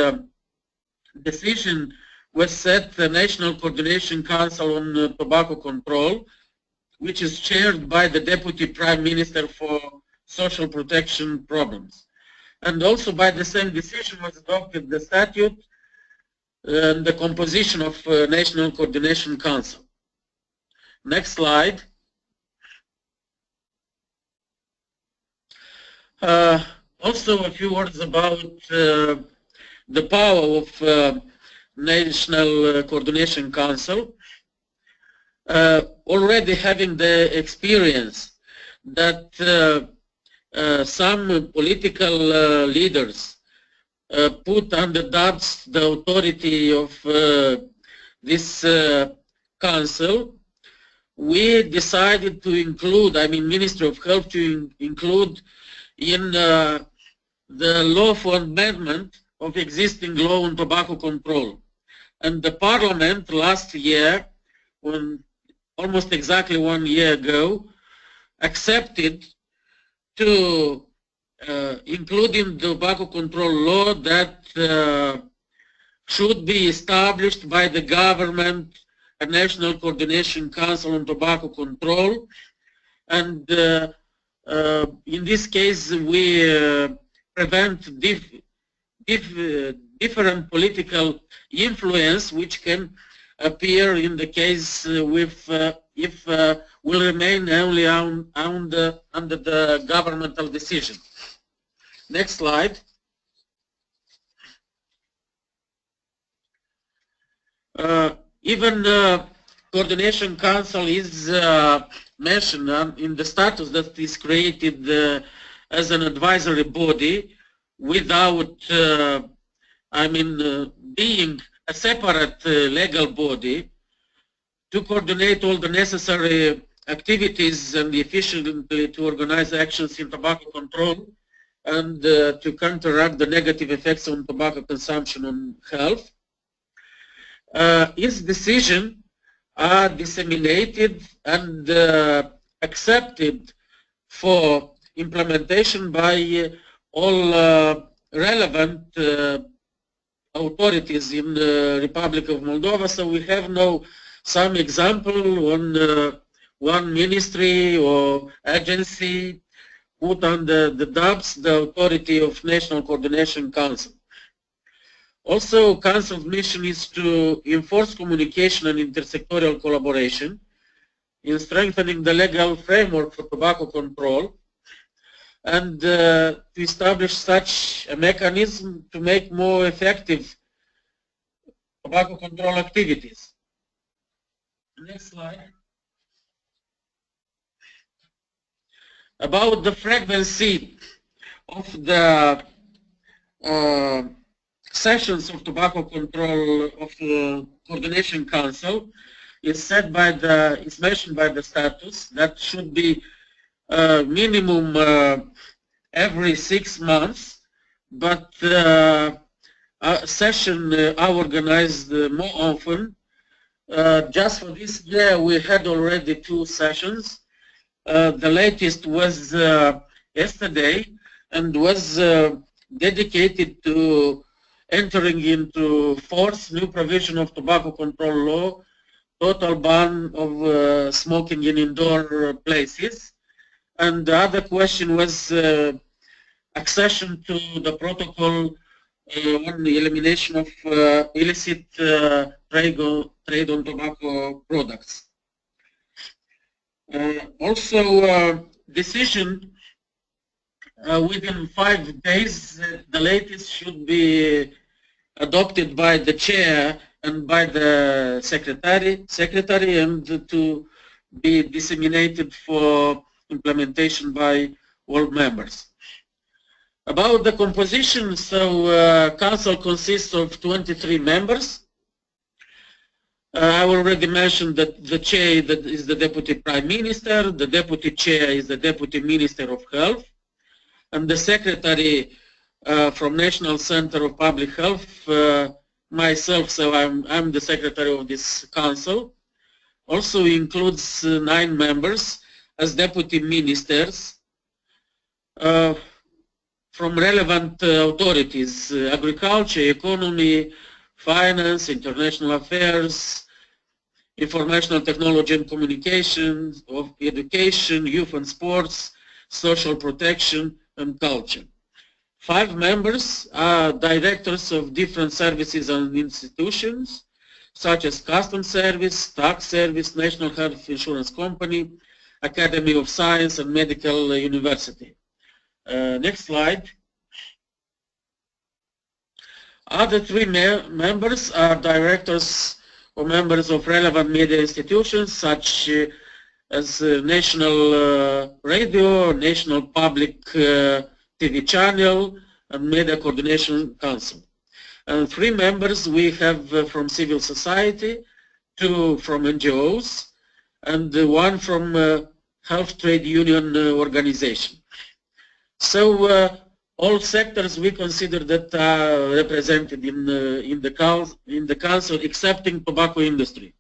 decision, was set the National Coordination Council on Tobacco Control, which is chaired by the Deputy Prime Minister for Social Protection Problems. And also by the same decision was adopted the statute and the composition of National Coordination Council. Next slide. Also a few words about the power of National Coordination Council. Already having the experience that some political leaders put under doubts the authority of this council, we decided to include, Ministry of Health to include in the lawful amendment of existing law on tobacco control. And the Parliament last year, when almost exactly 1 year ago, accepted to include in the tobacco control law that should be established by the government a National Coordination Council on Tobacco Control. And in this case, we prevent different political influence which can appear in the case with if will remain only under the governmental decision. Next slide. Even the Coordination Council is mentioned in the status that is created as an advisory body without, being a separate legal body to coordinate all the necessary activities and efficiently to organize actions in tobacco control and to counteract the negative effects on tobacco consumption on health. Its decisions are disseminated and accepted for implementation by all relevant authorities in the Republic of Moldova. So we have now some example on one ministry or agency put under the doubts the authority of National Coordination Council. Also, Council's mission is to enforce communication and intersectorial collaboration in strengthening the legal framework for tobacco control and to establish such a mechanism to make more effective tobacco control activities. Next slide. About the frequency of the sessions of tobacco control of the Coordination Council is mentioned by the status that should be minimum every 6 months, but sessions are organized more often Just for this year, we had already 2 sessions. The latest was yesterday and was dedicated to entering into force new provision of tobacco control law, total ban of smoking in indoor places. And the other question was accession to the protocol on the elimination of illicit trade on tobacco products. Also, decision within 5 days, the latest should be adopted by the chair and by the secretary and to be disseminated for implementation by all members. About the composition, so council consists of 23 members. I already mentioned that the chair is the Deputy Prime Minister, the Deputy Chair is the Deputy Minister of Health, and the Secretary from National Center of Public Health, myself, so I'm the Secretary of this Council. Also includes 9 members as Deputy Ministers from relevant authorities, agriculture, economy, finance, international affairs, informational technology and communications, of education, youth and sports, social protection, and culture. 5 members are directors of different services and institutions, such as Customs Service, Tax Service, National Health Insurance Company, Academy of Science, and Medical University. Next slide. Other 3 members are directors or members of relevant media institutions such as National Radio, National Public TV Channel, and Media Coordination Council. And 3 members we have from civil society, 2 from NGOs, and 1 from Health Trade Union Organization. So all sectors we consider that are represented in the council, excepting tobacco industry.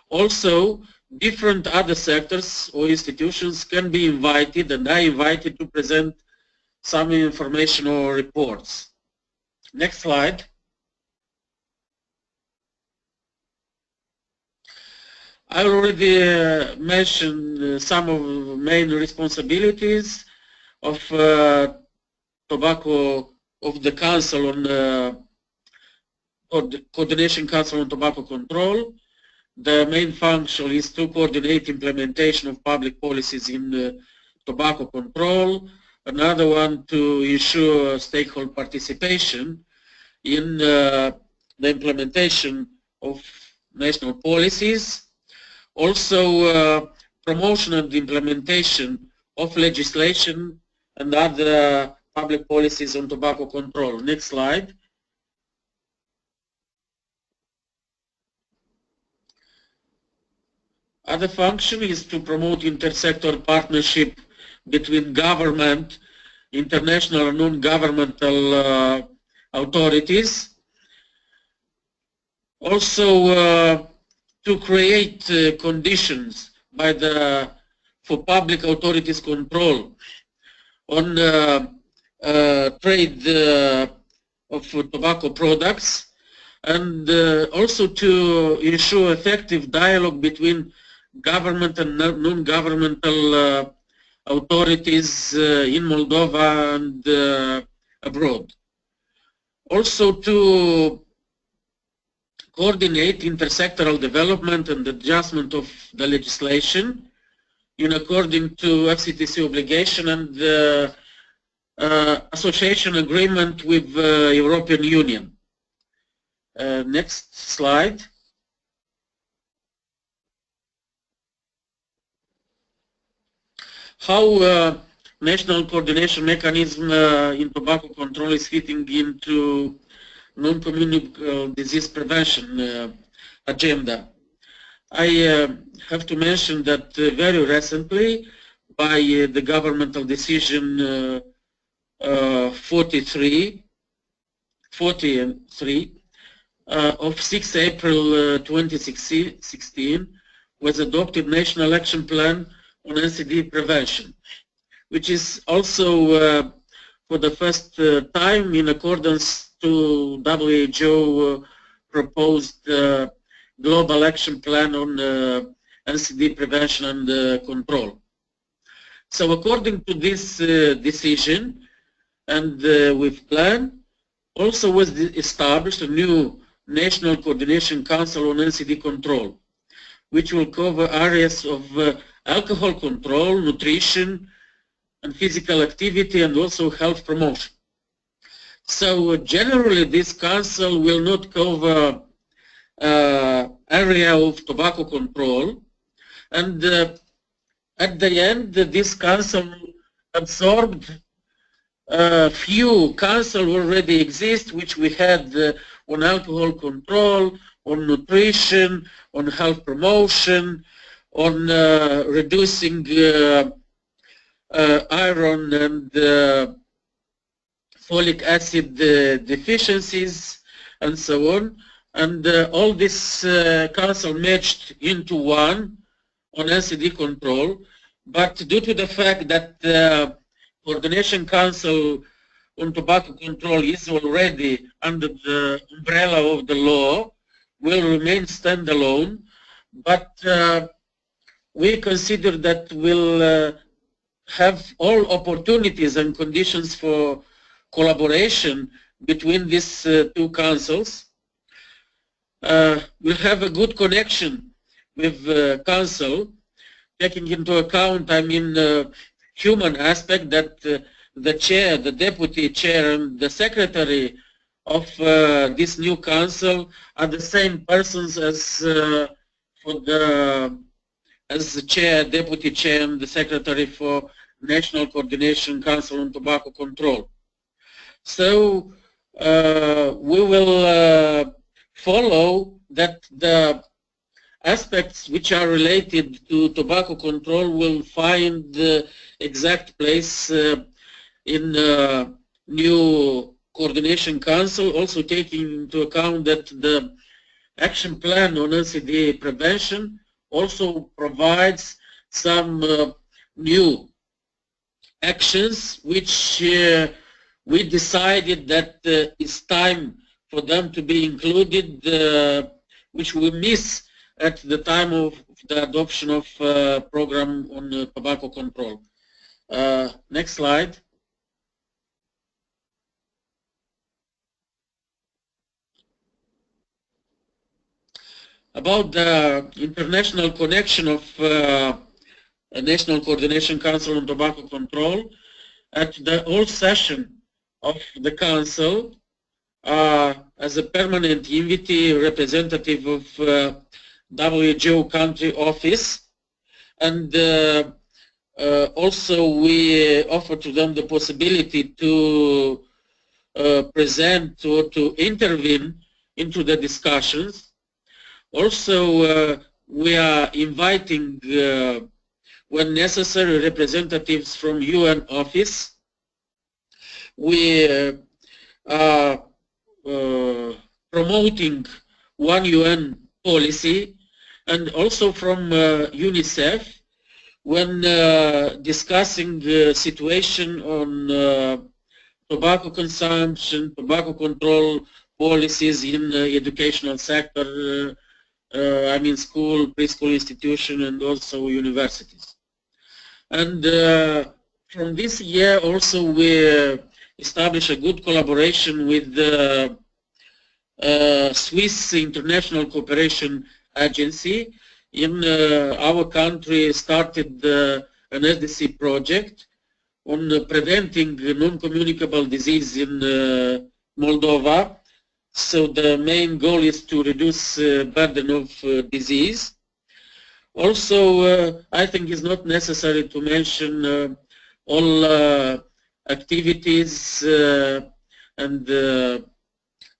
Also, different other sectors or institutions can be invited, and are invited to present some information or reports. Next slide. I already mentioned some of the main responsibilities of tobacco of the Council on the Coordination Council on Tobacco Control. The main function is to coordinate implementation of public policies in tobacco control. Another one to ensure stakeholder participation in the implementation of national policies. Also, promotion and implementation of legislation and other public policies on tobacco control. Next slide. Other function is to promote intersectoral partnership between government, international and non-governmental authorities. Also, to create conditions for public authorities control on trade of tobacco products, and also to ensure effective dialogue between government and non-governmental authorities in Moldova and abroad. Also to coordinate intersectoral development and adjustment of the legislation in according to FCTC obligation and the association agreement with the European Union. Next slide. How national coordination mechanism in tobacco control is fitting into non-communicable disease prevention agenda. I have to mention that very recently, by the governmental decision 43, of 6 April 2016 was adopted National Action Plan on NCD prevention, which is also for the first time in accordance to WHO proposed Global Action Plan on NCD prevention and control. So according to this decision and with plan, also was established a new National Coordination Council on NCD control, which will cover areas of alcohol control, nutrition, and physical activity, and also health promotion. So generally this council will not cover area of tobacco control, and at the end this council absorbed few councils already exist, which we had on alcohol control, on nutrition, on health promotion, on reducing iron and folic acid deficiencies, and so on. And all this council merged into one on NCD control, but due to the fact that the Coordination Council on Tobacco Control is already under the umbrella of the law, will remain standalone, but we consider that we'll have all opportunities and conditions for collaboration between these two councils. We'll have a good connection with council, taking into account, I mean, human aspect, that the chair, the deputy chair, and the secretary of this new council are the same persons as as the chair, deputy chair, and the secretary for National Coordination Council on Tobacco Control. So we will follow that the aspects which are related to tobacco control will find the exact place in new Coordination Council, also taking into account that the action plan on NCD prevention also provides some new actions which we decided that it's time for them to be included, which we miss at the time of the adoption of program on tobacco control. Next slide. About the international connection of a National Coordination Council on Tobacco Control, at the old session of the Council, as a permanent invitee representative of WHO country office, and also we offer to them the possibility to present or to intervene into the discussions. Also, we are inviting, when necessary, representatives from UN office. We are promoting one UN policy, and also from UNICEF, when discussing the situation on tobacco consumption, tobacco control policies in the educational sector, I mean school, preschool institution, and also universities. And from this year also we establish a good collaboration with the Swiss International Cooperation Agency. In our country started an SDC project on preventing non-communicable disease in Moldova. So the main goal is to reduce burden of disease. Also, I think it's not necessary to mention all activities and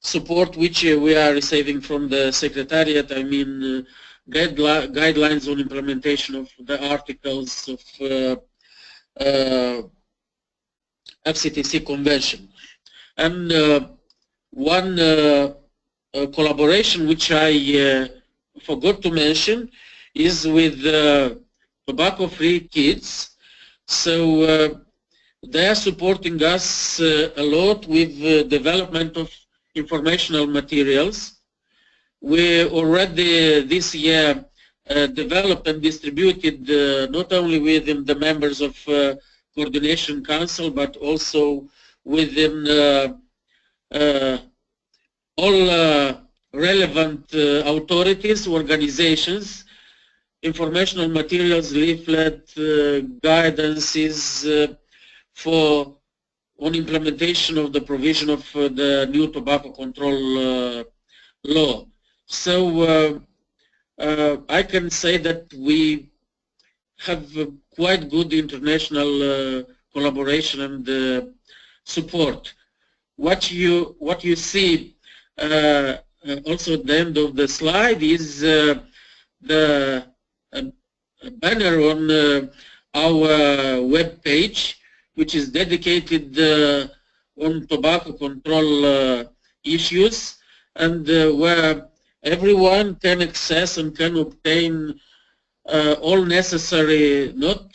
support which we are receiving from the Secretariat. I mean, guidelines on implementation of the articles of FCTC Convention. And one collaboration which I forgot to mention is with tobacco-free kids. So they are supporting us a lot with development of informational materials. We already this year developed and distributed not only within the members of Coordination Council but also within all relevant authorities, organizations, informational materials, leaflet, guidances on implementation of the provision of the new tobacco control law. So I can say that we have quite good international collaboration and support. What you see also at the end of the slide is the banner on our web page, which is dedicated on tobacco control issues, and where everyone can access and can obtain all necessary, not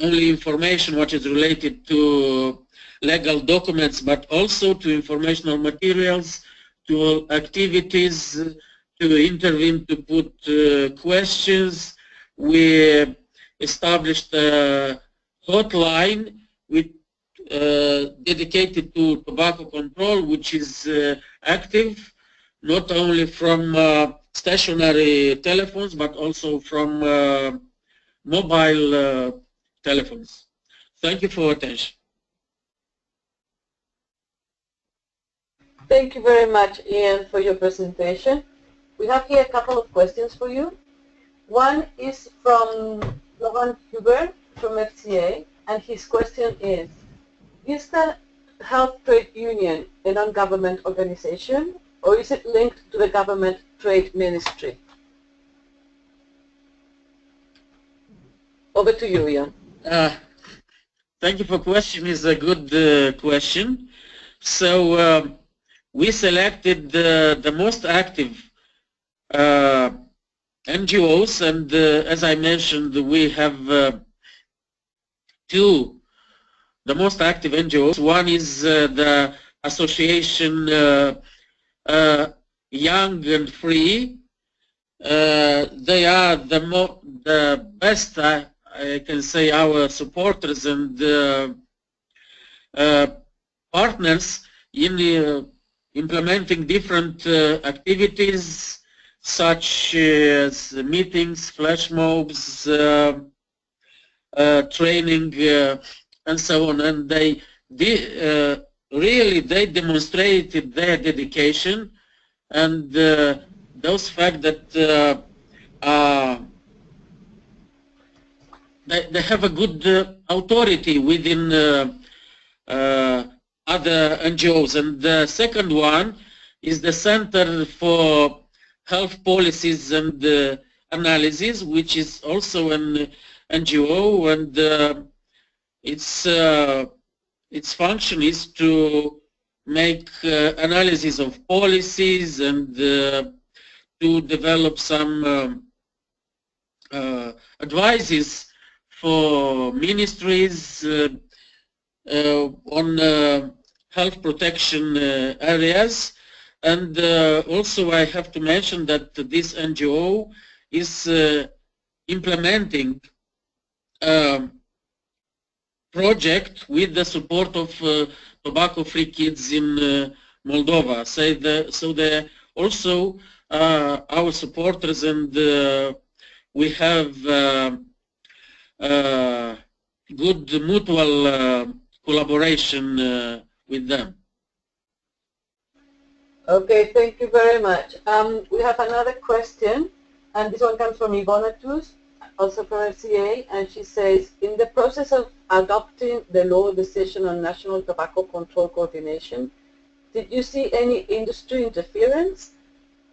only information which is related to legal documents, but also to informational materials, to activities, to intervene, to put questions. We established a hotline with dedicated to tobacco control, which is active not only from stationary telephones but also from mobile telephones. Thank you for your attention. Thank you very much, Ian, for your presentation. We have here a couple of questions for you. One is from Laurent Hubert from FCA, and his question is the Health Trade Union a non-government organization, or is it linked to the government trade ministry? Over to you, Ian. Thank you for the question. It's a good question. So we selected the most active NGOs, and as I mentioned, we have two, the most active NGOs. One is the association Young and Free. They are the best, I can say, our supporters and partners in implementing different activities such as meetings, flash mobs, training, and so on. And they really demonstrated their dedication and those fact that they have a good authority within other NGOs. And the second one is the Center for Health Policies and Analysis, which is also an NGO, and its function is to make analysis of policies and to develop some advices for ministries on health protection areas. And also I have to mention that this NGO is implementing project with the support of tobacco-free kids in Moldova. So they're also our supporters, and we have good mutual collaboration with them. Okay, thank you very much. We have another question, and this one comes from Ivona Tus, also from FCA, and she says, in the process of adopting the law decision on national tobacco control coordination, did you see any industry interference?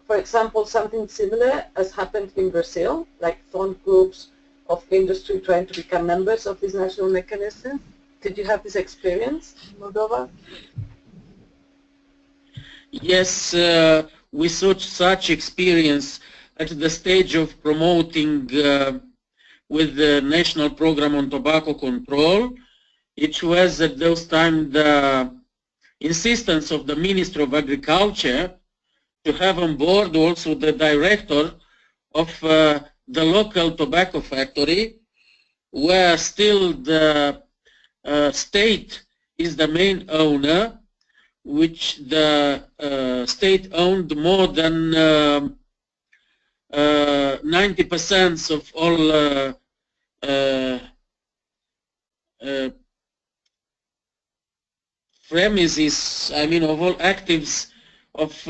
For example, something similar as happened in Brazil, like phone groups of industry trying to become members of this national mechanism? Did you have this experience in Moldova? yes, we saw such experience at the stage of promoting with the National Program on Tobacco Control. It was at those times the insistence of the Minister of Agriculture to have on board also the director of the local tobacco factory, where still the state is the main owner, which the state owned more than 90% of all premises, I mean of all actives of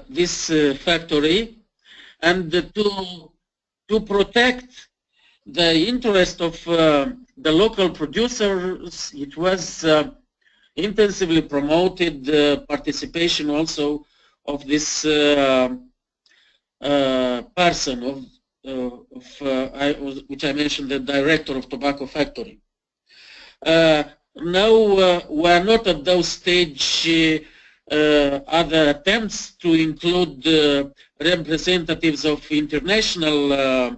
this factory, and to protect the interest of the local producers, it was intensively promoted the participation also of this person which I mentioned, the director of tobacco factory. Now we are not at those stage other attempts to include representatives of international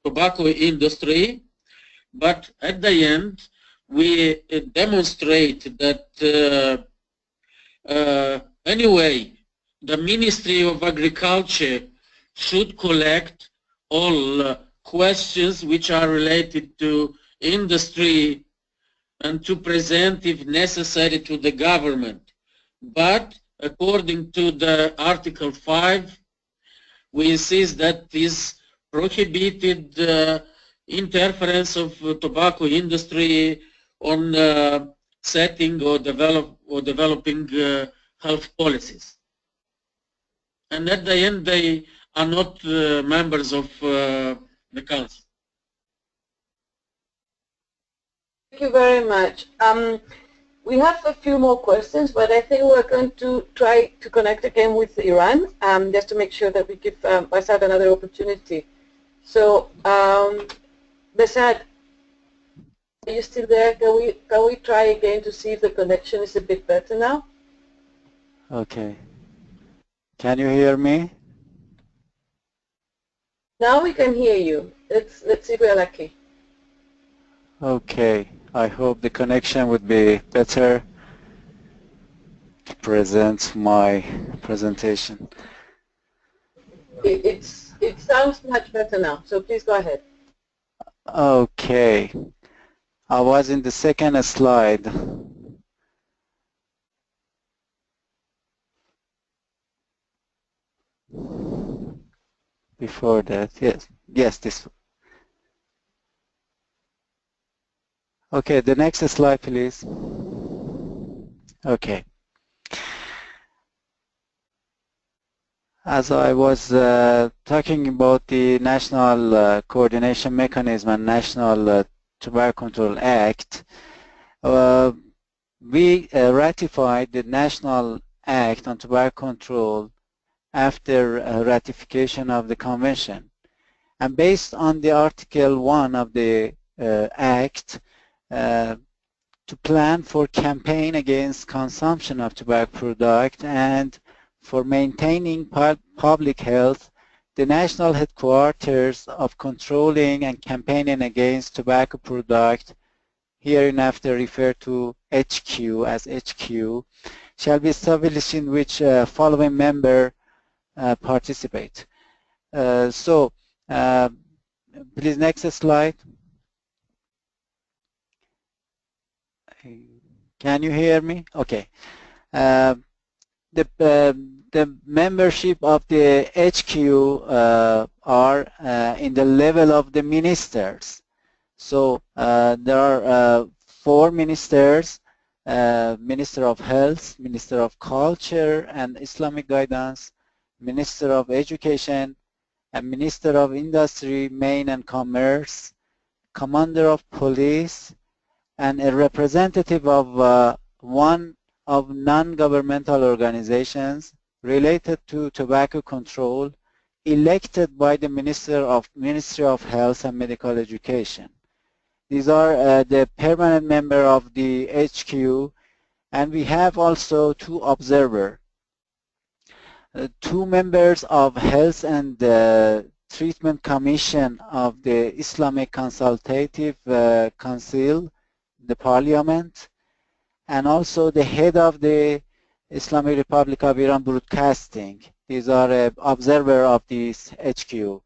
tobacco industry, but at the end we demonstrate that anyway the Ministry of Agriculture should collect all questions which are related to industry and to present if necessary to the government. But according to the Article 5, we insist that is prohibited interference of tobacco industry on setting or developing health policies. And at the end, they are not members of the council. Thank you very much. We have a few more questions, but I think we're going to try to connect again with Iran, just to make sure that we give Basad another opportunity. So, Basad, are you still there? Can we try again to see if the connection is a bit better now? Okay. Can you hear me? Now we can hear you. Let's see if we're lucky. Okay. I hope the connection would be better to present my presentation. It sounds much better now, so please go ahead. Okay. I was in the second slide. Before that, yes, this one. Okay, the next slide, please. Okay. As I was talking about the National Coordination Mechanism and National Tobacco Control Act, we ratified the National Act on Tobacco Control after ratification of the Convention. And based on the Article 1 of the Act, to plan for campaign against consumption of tobacco product and for maintaining public health, the national headquarters of controlling and campaigning against tobacco product, hereinafter referred to HQ as HQ, shall be established in which following member participate. Please next slide. Can you hear me? Okay. The membership of the HQ are in the level of the ministers. So there are 4 ministers, Minister of Health, Minister of Culture and Islamic Guidance, Minister of Education, and Minister of Industry, Mine and Commerce, Commander of Police, and a representative of one of non-governmental organizations related to tobacco control elected by the Ministry of Health and Medical Education. These are the permanent member of the HQ, and we have also 2 observers. two members of Health and Treatment Commission of the Islamic Consultative Council, the Parliament, and also the head of the Islamic Republic of Iran Broadcasting. These are observer of this HQ.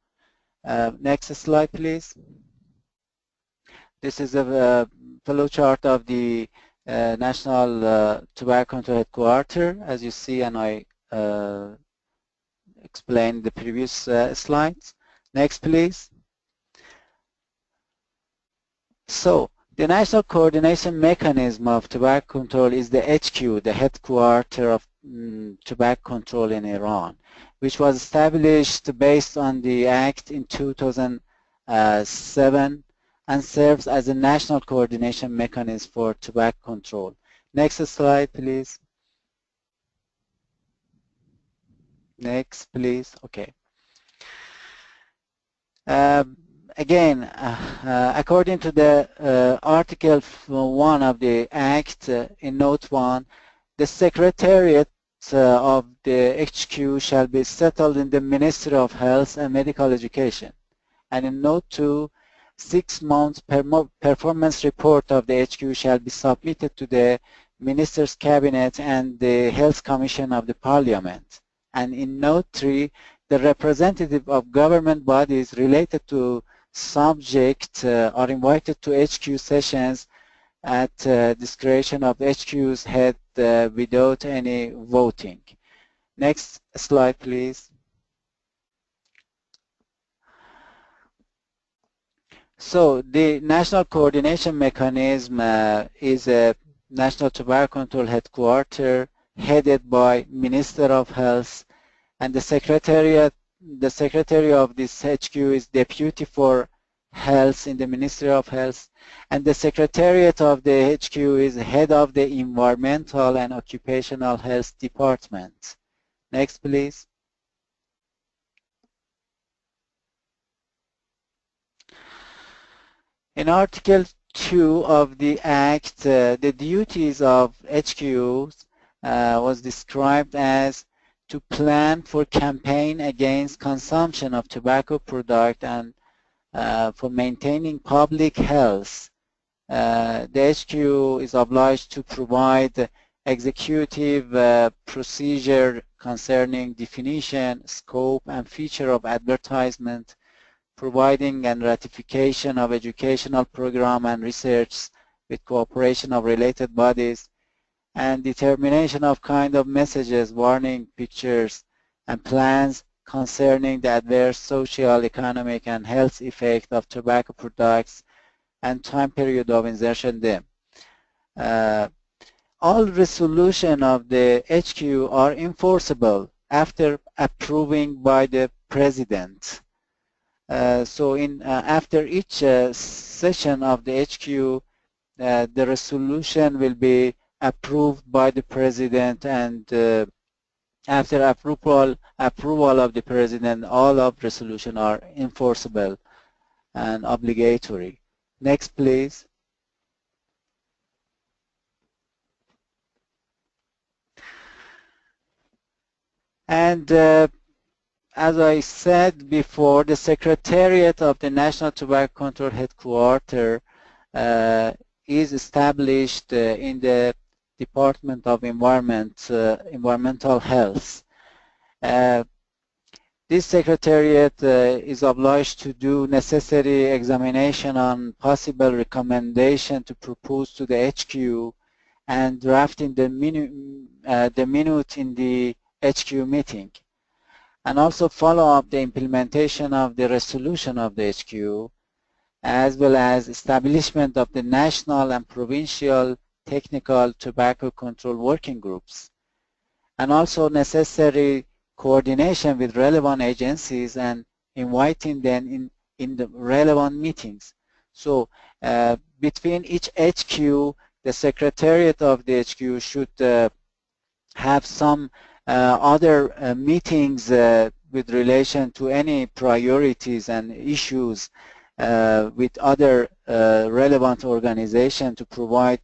Next slide, please. This is a flowchart of the National Tobacco Control Headquarters, as you see, and I explained the previous slides. Next, please. So, the National Coordination Mechanism of Tobacco Control is the HQ, the headquarters of tobacco control in Iran, which was established based on the Act in 2007 and serves as a national coordination mechanism for tobacco control. Next slide, please. Next, please. Okay. Again, according to the Article 1 of the Act, in Note 1, the Secretariat of the HQ shall be settled in the Ministry of Health and Medical Education. And in Note 2, 6 months performance report of the HQ shall be submitted to the Minister's Cabinet and the Health Commission of the Parliament. And in Note 3, the representative of government bodies related to subject are invited to HQ sessions at discretion of HQ's head without any voting. Next slide, please. So the National Coordination Mechanism is a National Tobacco Control Headquarters headed by Minister of Health, and the Secretary of this HQ is Deputy for Health in the Ministry of Health, and the Secretariat of the HQ is Head of the Environmental and Occupational Health Department. Next, please. In Article 2 of the Act, the duties of HQs was described as to plan for campaign against consumption of tobacco product and for maintaining public health. The HQ is obliged to provide executive procedure concerning definition, scope, and feature of advertisement, providing and ratification of educational program and research with cooperation of related bodies, and determination of kind of messages, warning pictures, and plans concerning the adverse social, economic, and health effect of tobacco products and time period of insertion them. All resolution of the HQ are enforceable after approving by the President. So after each session of the HQ, the resolution will be approved by the President, and after approval of the President, all of resolution are enforceable and obligatory. Next, please. And as I said before, the Secretariat of the National Tobacco Control Headquarters is established in the Department of Environmental Health. This Secretariat is obliged to do necessary examination on possible recommendation to propose to the HQ and drafting the minute in the HQ meeting, and also follow up the implementation of the resolution of the HQ, as well as establishment of the national and provincial technical tobacco control working groups, and also necessary coordination with relevant agencies and inviting them in the relevant meetings. So between each HQ, the Secretariat of the HQ should have some other meetings with relation to any priorities and issues with other relevant organizations to provide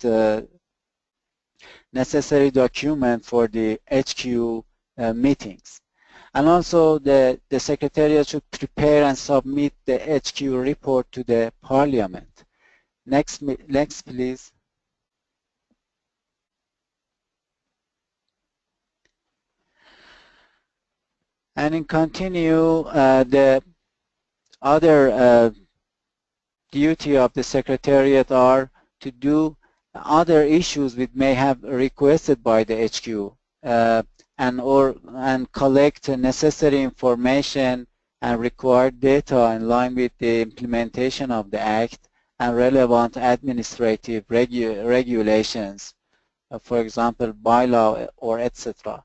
necessary document for the HQ meetings. And also the Secretariat should prepare and submit the HQ report to the Parliament. Next please. And in continue, the other duty of the Secretariat are to do other issues which may have requested by the HQ and collect necessary information and required data in line with the implementation of the Act and relevant administrative regulations, for example, bylaw or etc.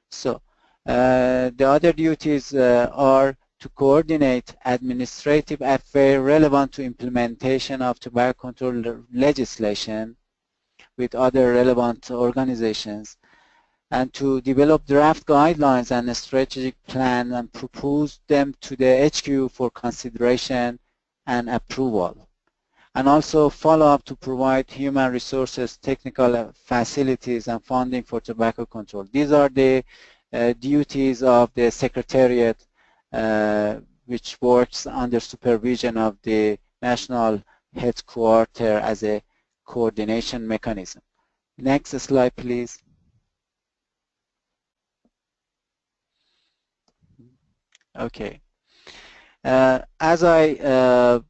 So the other duties are to coordinate administrative affairs relevant to implementation of tobacco control legislation with other relevant organizations, and to develop draft guidelines and a strategic plan and propose them to the HQ for consideration and approval. And also follow up to provide human resources, technical facilities and funding for tobacco control. These are the duties of the Secretariat which works under supervision of the national headquarters as a coordination mechanism. Next slide, please. Okay. As I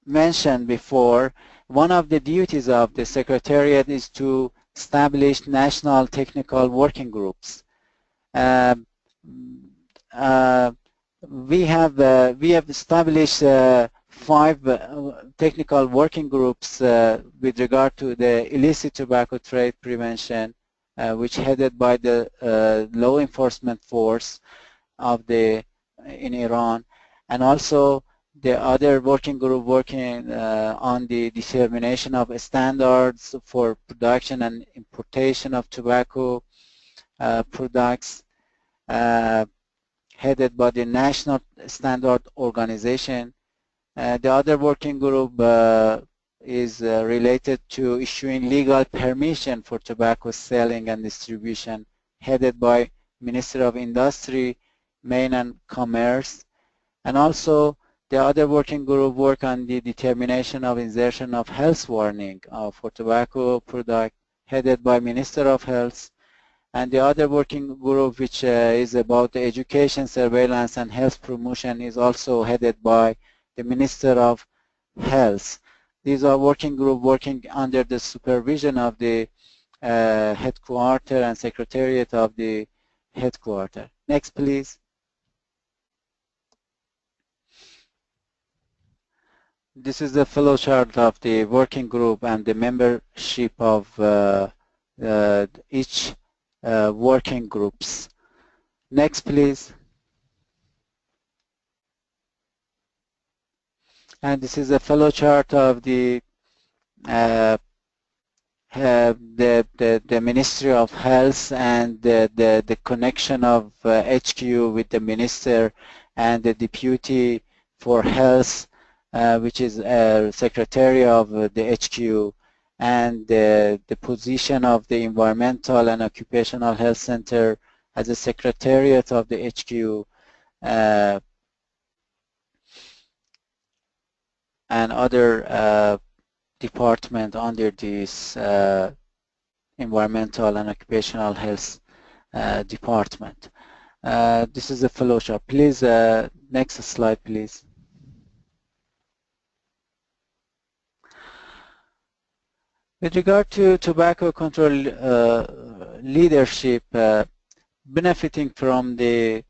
mentioned before, one of the duties of the Secretariat is to establish national technical working groups. We have established 5 technical working groups with regard to the illicit tobacco trade prevention, which headed by the law enforcement force of in Iran, and also the other working group working on the determination of standards for production and importation of tobacco products, headed by the National Standard Organization. The other working group is related to issuing legal permission for tobacco selling and distribution, headed by Ministry of Industry, Mine and Commerce. And also the other working group work on the determination of insertion of health warning for tobacco product, headed by Minister of Health. And the other working group, which is about the education, surveillance and health promotion, is also headed by the Minister of Health. These are working groups working under the supervision of the headquarters and Secretariat of the headquarters. Next, please. This is the flowchart of the working group and the membership of each working groups. Next, please. And this is a flowchart of the Ministry of Health and the connection of HQ with the Minister and the Deputy for Health, which is Secretary of the HQ, and the position of the Environmental and Occupational Health Center as a Secretariat of the HQ, and other department under this Environmental and Occupational Health department. This is a flowchart. Please, next slide, please. With regard to tobacco control leadership, benefiting from the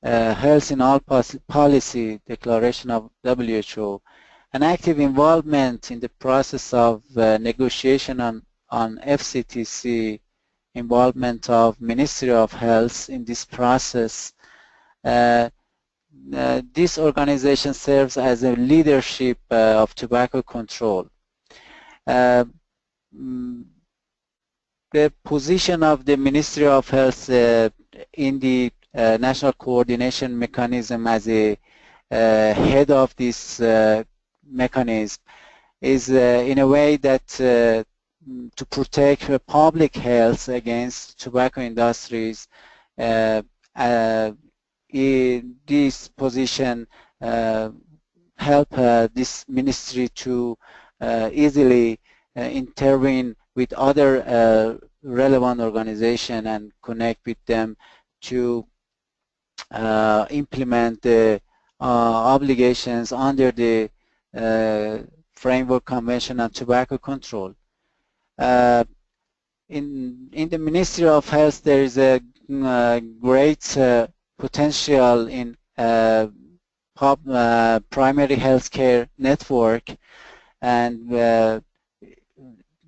Health in All Policy Declaration of WHO, an active involvement in the process of negotiation on FCTC, involvement of Ministry of Health in this process, this organization serves as a leadership of tobacco control. The position of the Ministry of Health in the National Coordination Mechanism as a head of this mechanism is in a way that to protect public health against tobacco industries this position help this ministry to easily intervene with other relevant organizations and connect with them to implement the obligations under the Framework Convention on Tobacco Control. In the Ministry of Health, there is a great potential in primary healthcare network, and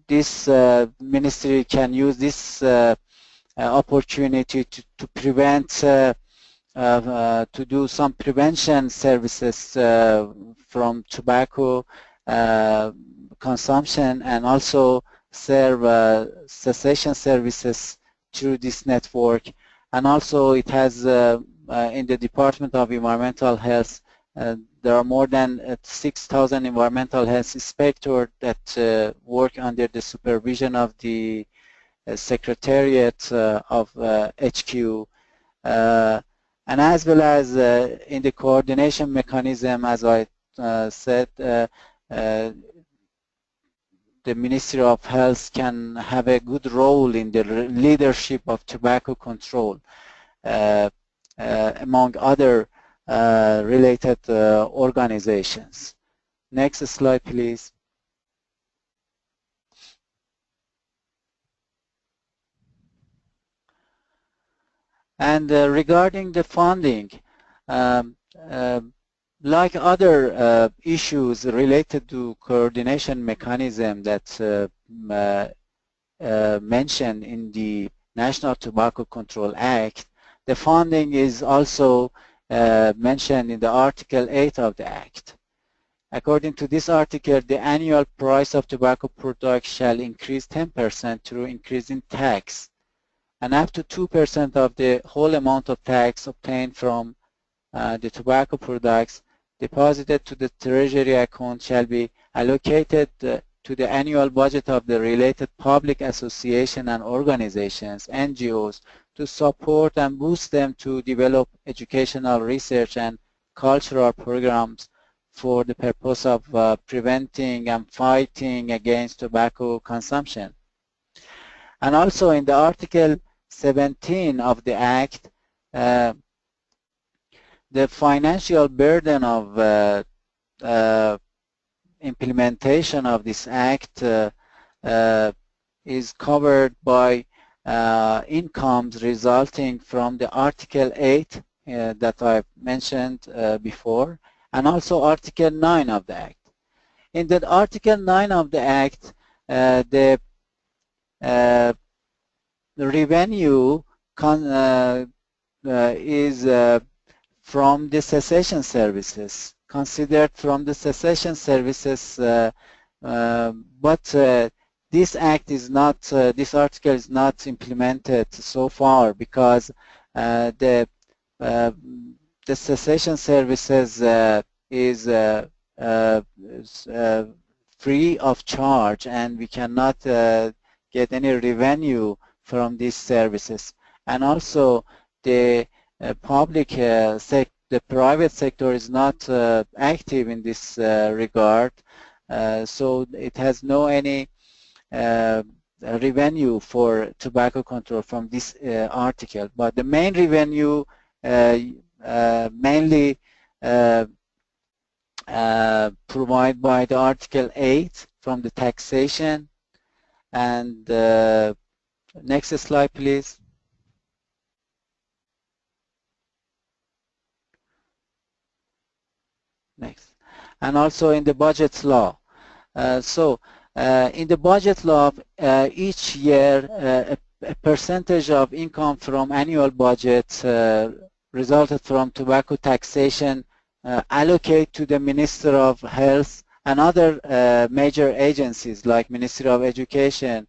this ministry can use this opportunity to prevent, to do some prevention services from tobacco consumption, and also serve cessation services through this network. And also it has in the Department of Environmental Health, there are more than 6,000 environmental health inspectors that work under the supervision of the Secretariat of HQ, and as well as in the coordination mechanism, as I said, the Ministry of Health can have a good role in the leadership of tobacco control, among other related organizations. Next slide, please. And regarding the funding, like other issues related to coordination mechanism that's mentioned in the National Tobacco Control Act, the funding is also mentioned in the Article 8 of the Act. According to this article, the annual price of tobacco products shall increase 10% through increase in tax, and up to 2% of the whole amount of tax obtained from the tobacco products deposited to the Treasury account shall be allocated to the annual budget of the related public association and organizations, NGOs, to support and boost them to develop educational research and cultural programs for the purpose of preventing and fighting against tobacco consumption. And also in the Article 17 of the Act, the financial burden of implementation of this Act is covered by incomes resulting from the Article 8 that I mentioned before, and also Article 9 of the Act. In the Article 9 of the Act, the revenue is from the cessation services, considered from the cessation services, but this act is not, this article is not implemented so far because the cessation services is free of charge, and we cannot get any revenue from these services. And also the public the private sector is not active in this regard, so it has no any revenue for tobacco control from this article. But the main revenue mainly provided by the Article 8 from the taxation. And next slide, please. Next. And also in the budget law. In the budget law, each year a percentage of income from annual budget resulted from tobacco taxation allocate to the Minister of Health and other major agencies like Ministry of Education,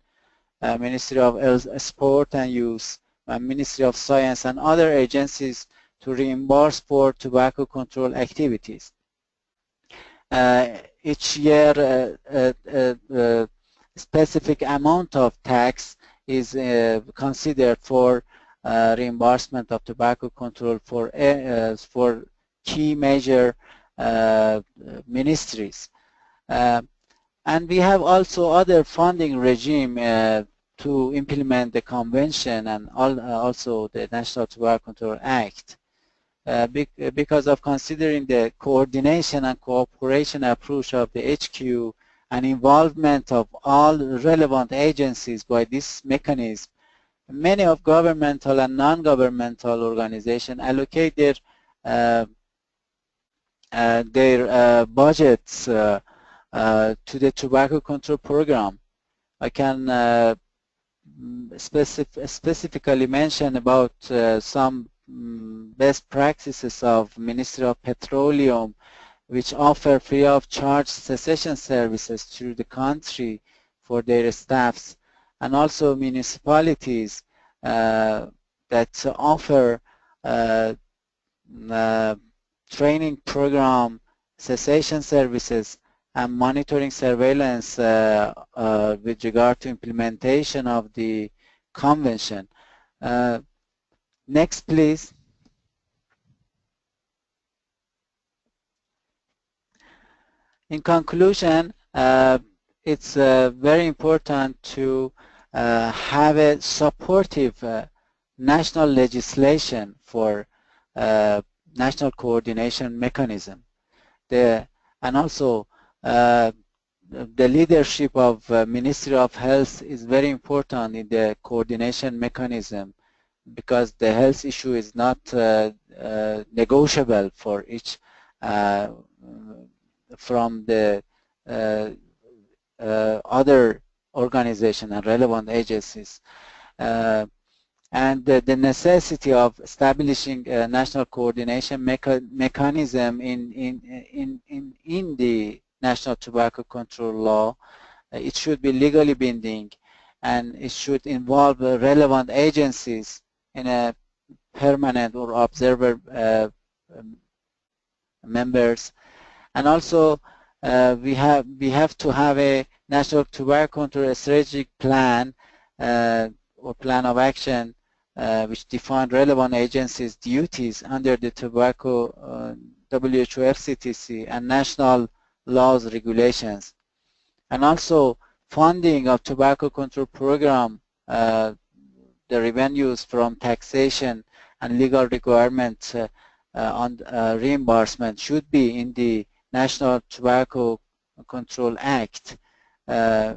Ministry of Sport and Youth, Ministry of Science, and other agencies to reimburse for tobacco control activities. Each year a specific amount of tax is considered for reimbursement of tobacco control for key major ministries. And we have also other funding regime to implement the convention and also the National Tobacco Control Act. Because of considering the coordination and cooperation approach of the HQ and involvement of all relevant agencies by this mechanism, many of governmental and non-governmental organizations allocate their budgets to the tobacco control program. I can specifically mention about some best practices of Ministry of Petroleum, which offer free of charge cessation services through the country for their staffs, and also municipalities that offer training program, cessation services, and monitoring surveillance with regard to implementation of the convention. Next, please. In conclusion, it's very important to have a supportive national legislation for national coordination mechanism. And also the leadership of Ministry of Health is very important in the coordination mechanism, because the health issue is not negotiable for each from the other organization and relevant agencies. And the necessity of establishing a national coordination mechanism in the National Tobacco Control Law, it should be legally binding, and it should involve relevant agencies in a permanent or observer members. And also we have to have a national tobacco control strategic plan or plan of action which define relevant agencies' duties under the tobacco WHO FCTC and national laws regulations. And also funding of tobacco control program, the revenues from taxation and legal requirements on reimbursement should be in the National Tobacco Control Act,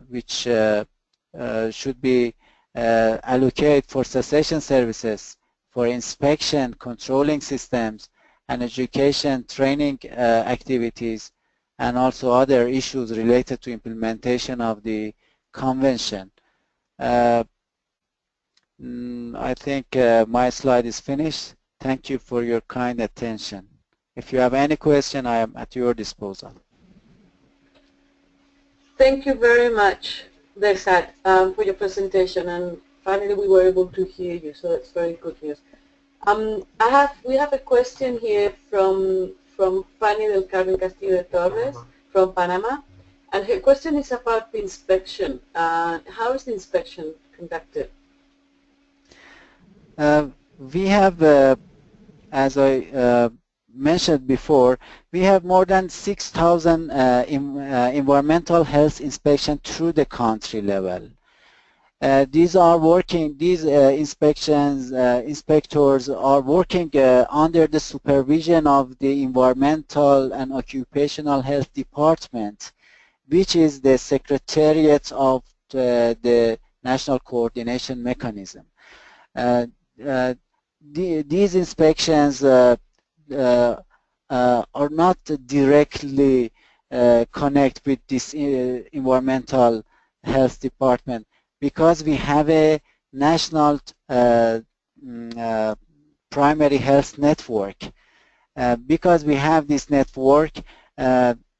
which should be allocated for cessation services, for inspection, controlling systems, and education training activities, and also other issues related to implementation of the convention. I think my slide is finished. Thank you for your kind attention. If you have any question, I am at your disposal. Thank you very much, Behzad, for your presentation, and finally we were able to hear you, so that's very good news. We have a question here from Fanny del Carmen Castillo de Torres from Panama, and her question is about the inspection. How is the inspection conducted? We have, as I mentioned before, we have more than 6,000 environmental health inspections through the country level. These inspectors are working under the supervision of the Environmental and Occupational Health Department, which is the Secretariat of the National Coordination Mechanism. These inspections are not directly connected with this Environmental Health Department, because we have a national primary health network. Because we have this network,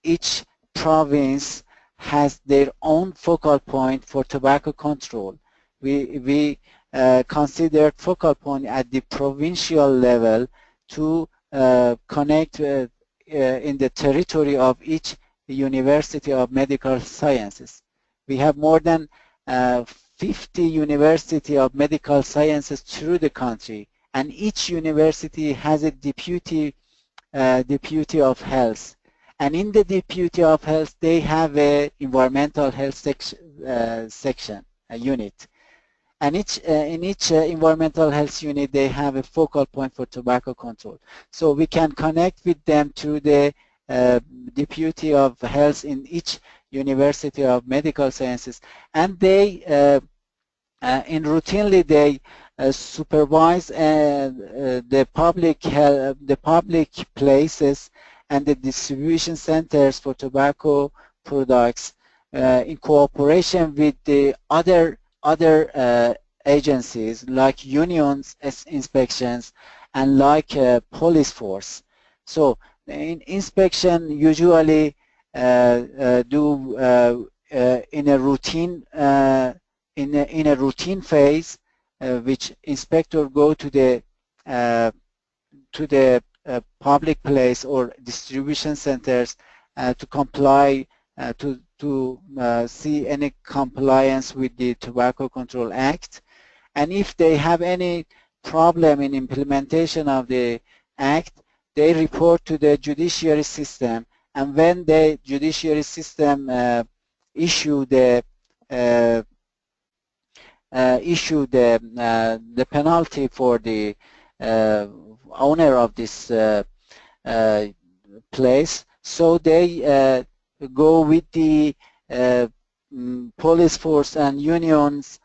each province has their own focal point for tobacco control. We consider focal point at the provincial level to connect in the territory of each University of Medical Sciences. We have more than 50 university of medical sciences through the country, and each university has a deputy of health. And in the deputy of health, they have a environmental health section, a unit. And in each environmental health unit, they have a focal point for tobacco control. So we can connect with them through the deputy of health in each university of medical sciences, and they routinely they supervise the public places and the distribution centers for tobacco products in cooperation with the other agencies like unions inspections and like police force. So in inspection usually do in a routine phase, which inspector go to the public place or distribution centers to comply to see any compliance with the Tobacco Control Act, and if they have any problem in implementation of the Act, they report to the judiciary system, and when the judiciary system issue the penalty for the owner of this place, so they go with the police force and unions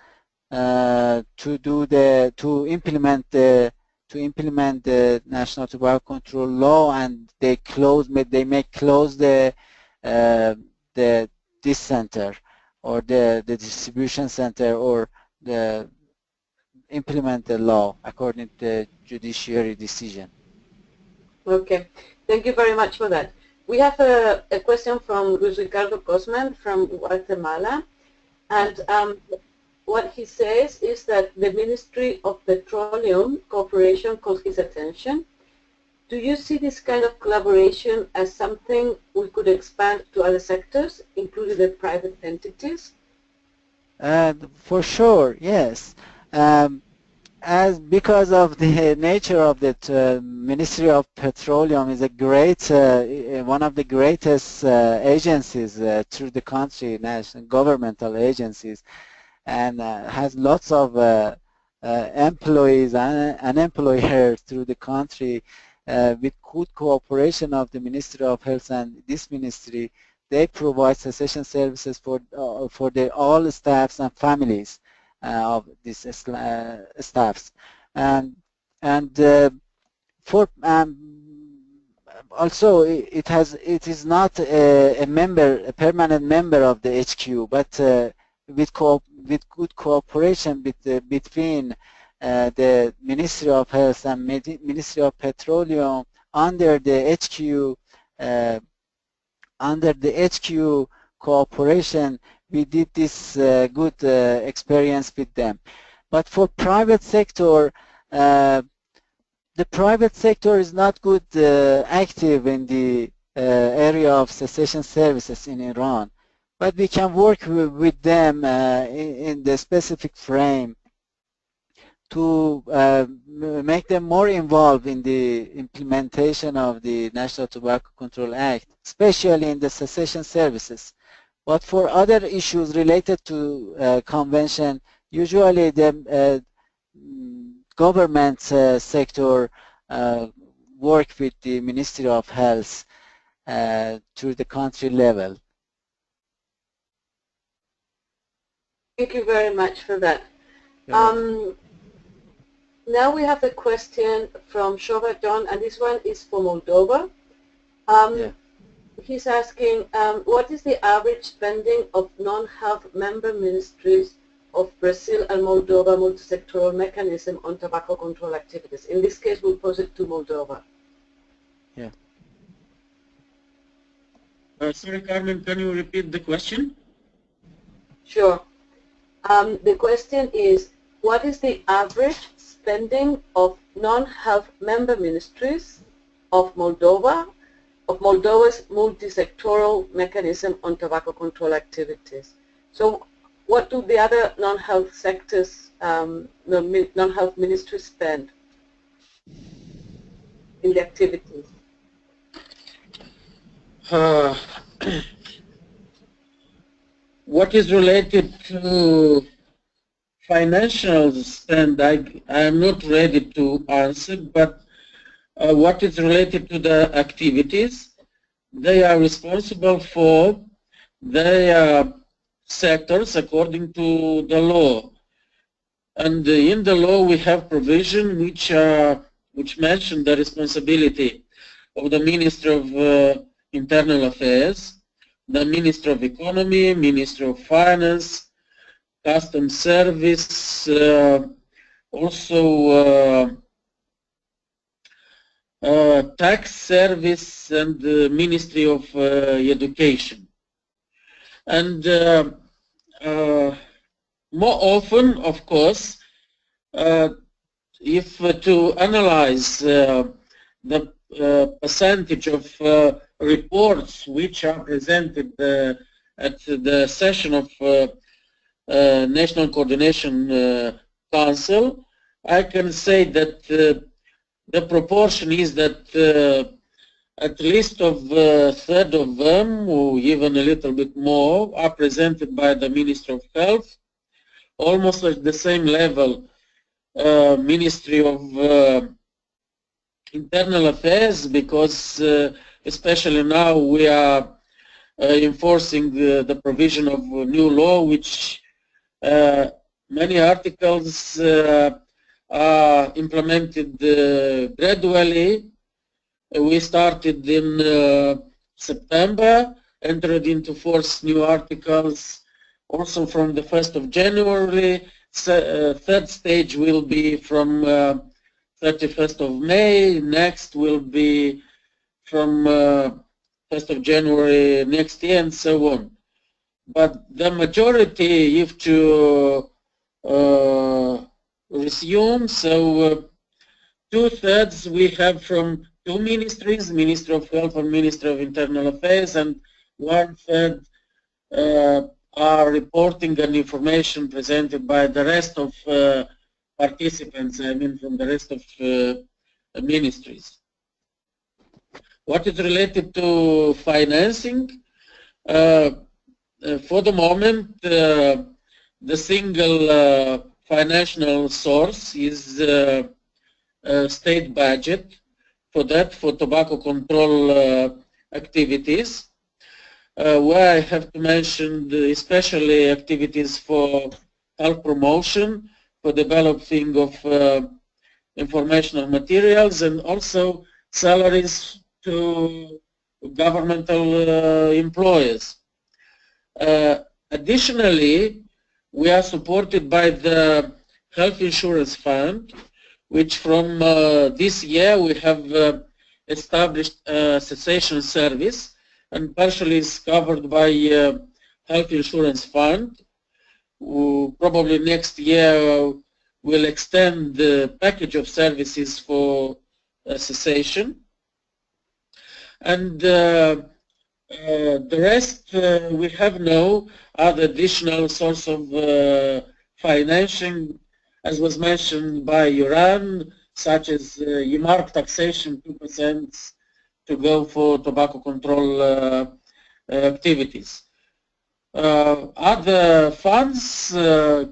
to implement the National Tobacco Control Law, and they may close this center or the distribution center, or implement the law according to the judiciary decision. Okay, thank you very much for that. We have a question from Luis Ricardo Cosman from Guatemala, and what he says is that the Ministry of Petroleum Cooperation calls his attention. Do you see this kind of collaboration as something we could expand to other sectors, including the private entities? For sure, yes. Because of the nature of the Ministry of Petroleum is a great, one of the greatest agencies through the country, national governmental agencies, and has lots of employees and employers through the country. With good cooperation of the Ministry of Health and this ministry, they provide cessation services for all staffs and families of these staffs, and for also it is not a permanent member of the HQ, but with good cooperation between the Ministry of Health and Ministry of Petroleum under the HQ cooperation, we did this good experience with them. But for private sector, the private sector is not good active in the area of cessation services in Iran. But we can work with them in the specific frame to make them more involved in the implementation of the National Tobacco Control Act, especially in the cessation services. But for other issues related to convention, usually the government sector work with the Ministry of Health to the country level. Thank you very much for that. Now we have a question from Shova John, and this one is for Moldova. He's asking, what is the average spending of non-health member ministries of Brazil and Moldova multi-sectoral mechanism on tobacco control activities? In this case, we'll pose it to Moldova. Yeah. Sorry, Carmen, can you repeat the question? Sure. The question is, what is the average spending of non-health member ministries of Moldova's multi-sectoral mechanism on tobacco control activities? So what do the other non-health sectors, non-health ministries spend in the activities? What is related to financial spend, I am not ready to answer, but what is related to the activities, they are responsible for their sectors according to the law. And in the law we have provision which mention the responsibility of the Minister of Internal Affairs, the Minister of Economy, Minister of Finance, Customs Service, also Tax Service, and the Ministry of Education. And more often, of course, if to analyze the percentage of reports which are presented at the session of National Coordination Council, I can say that the proportion is that at least of a third of them, or even a little bit more, are presented by the Ministry of Health, almost at the same level Ministry of Internal Affairs, because especially now we are enforcing the provision of a new law, which many articles are implemented gradually. We started in September, entered into force new articles also from the 1st of January. Third stage will be from 31st of May, next will be from 1st of January next year, and so on. But the majority, if to resume, so 2/3 we have from two ministries, Ministry of Health and Ministry of Internal Affairs, and 1/3 are reporting and information presented by the rest of participants, I mean from the rest of ministries. What is related to financing, for the moment the single financial source is state budget, for tobacco control activities, where I have to mention especially activities for health promotion, for developing of informational materials, and also salaries to governmental employers. Additionally, we are supported by the Health Insurance Fund, which from this year we have established a cessation service, and partially is covered by Health Insurance Fund. Probably next year we'll extend the package of services for cessation. And the rest we have no other additional source of financing, as was mentioned by Iran, such as EMARC taxation, 2% to go for tobacco control activities. Other funds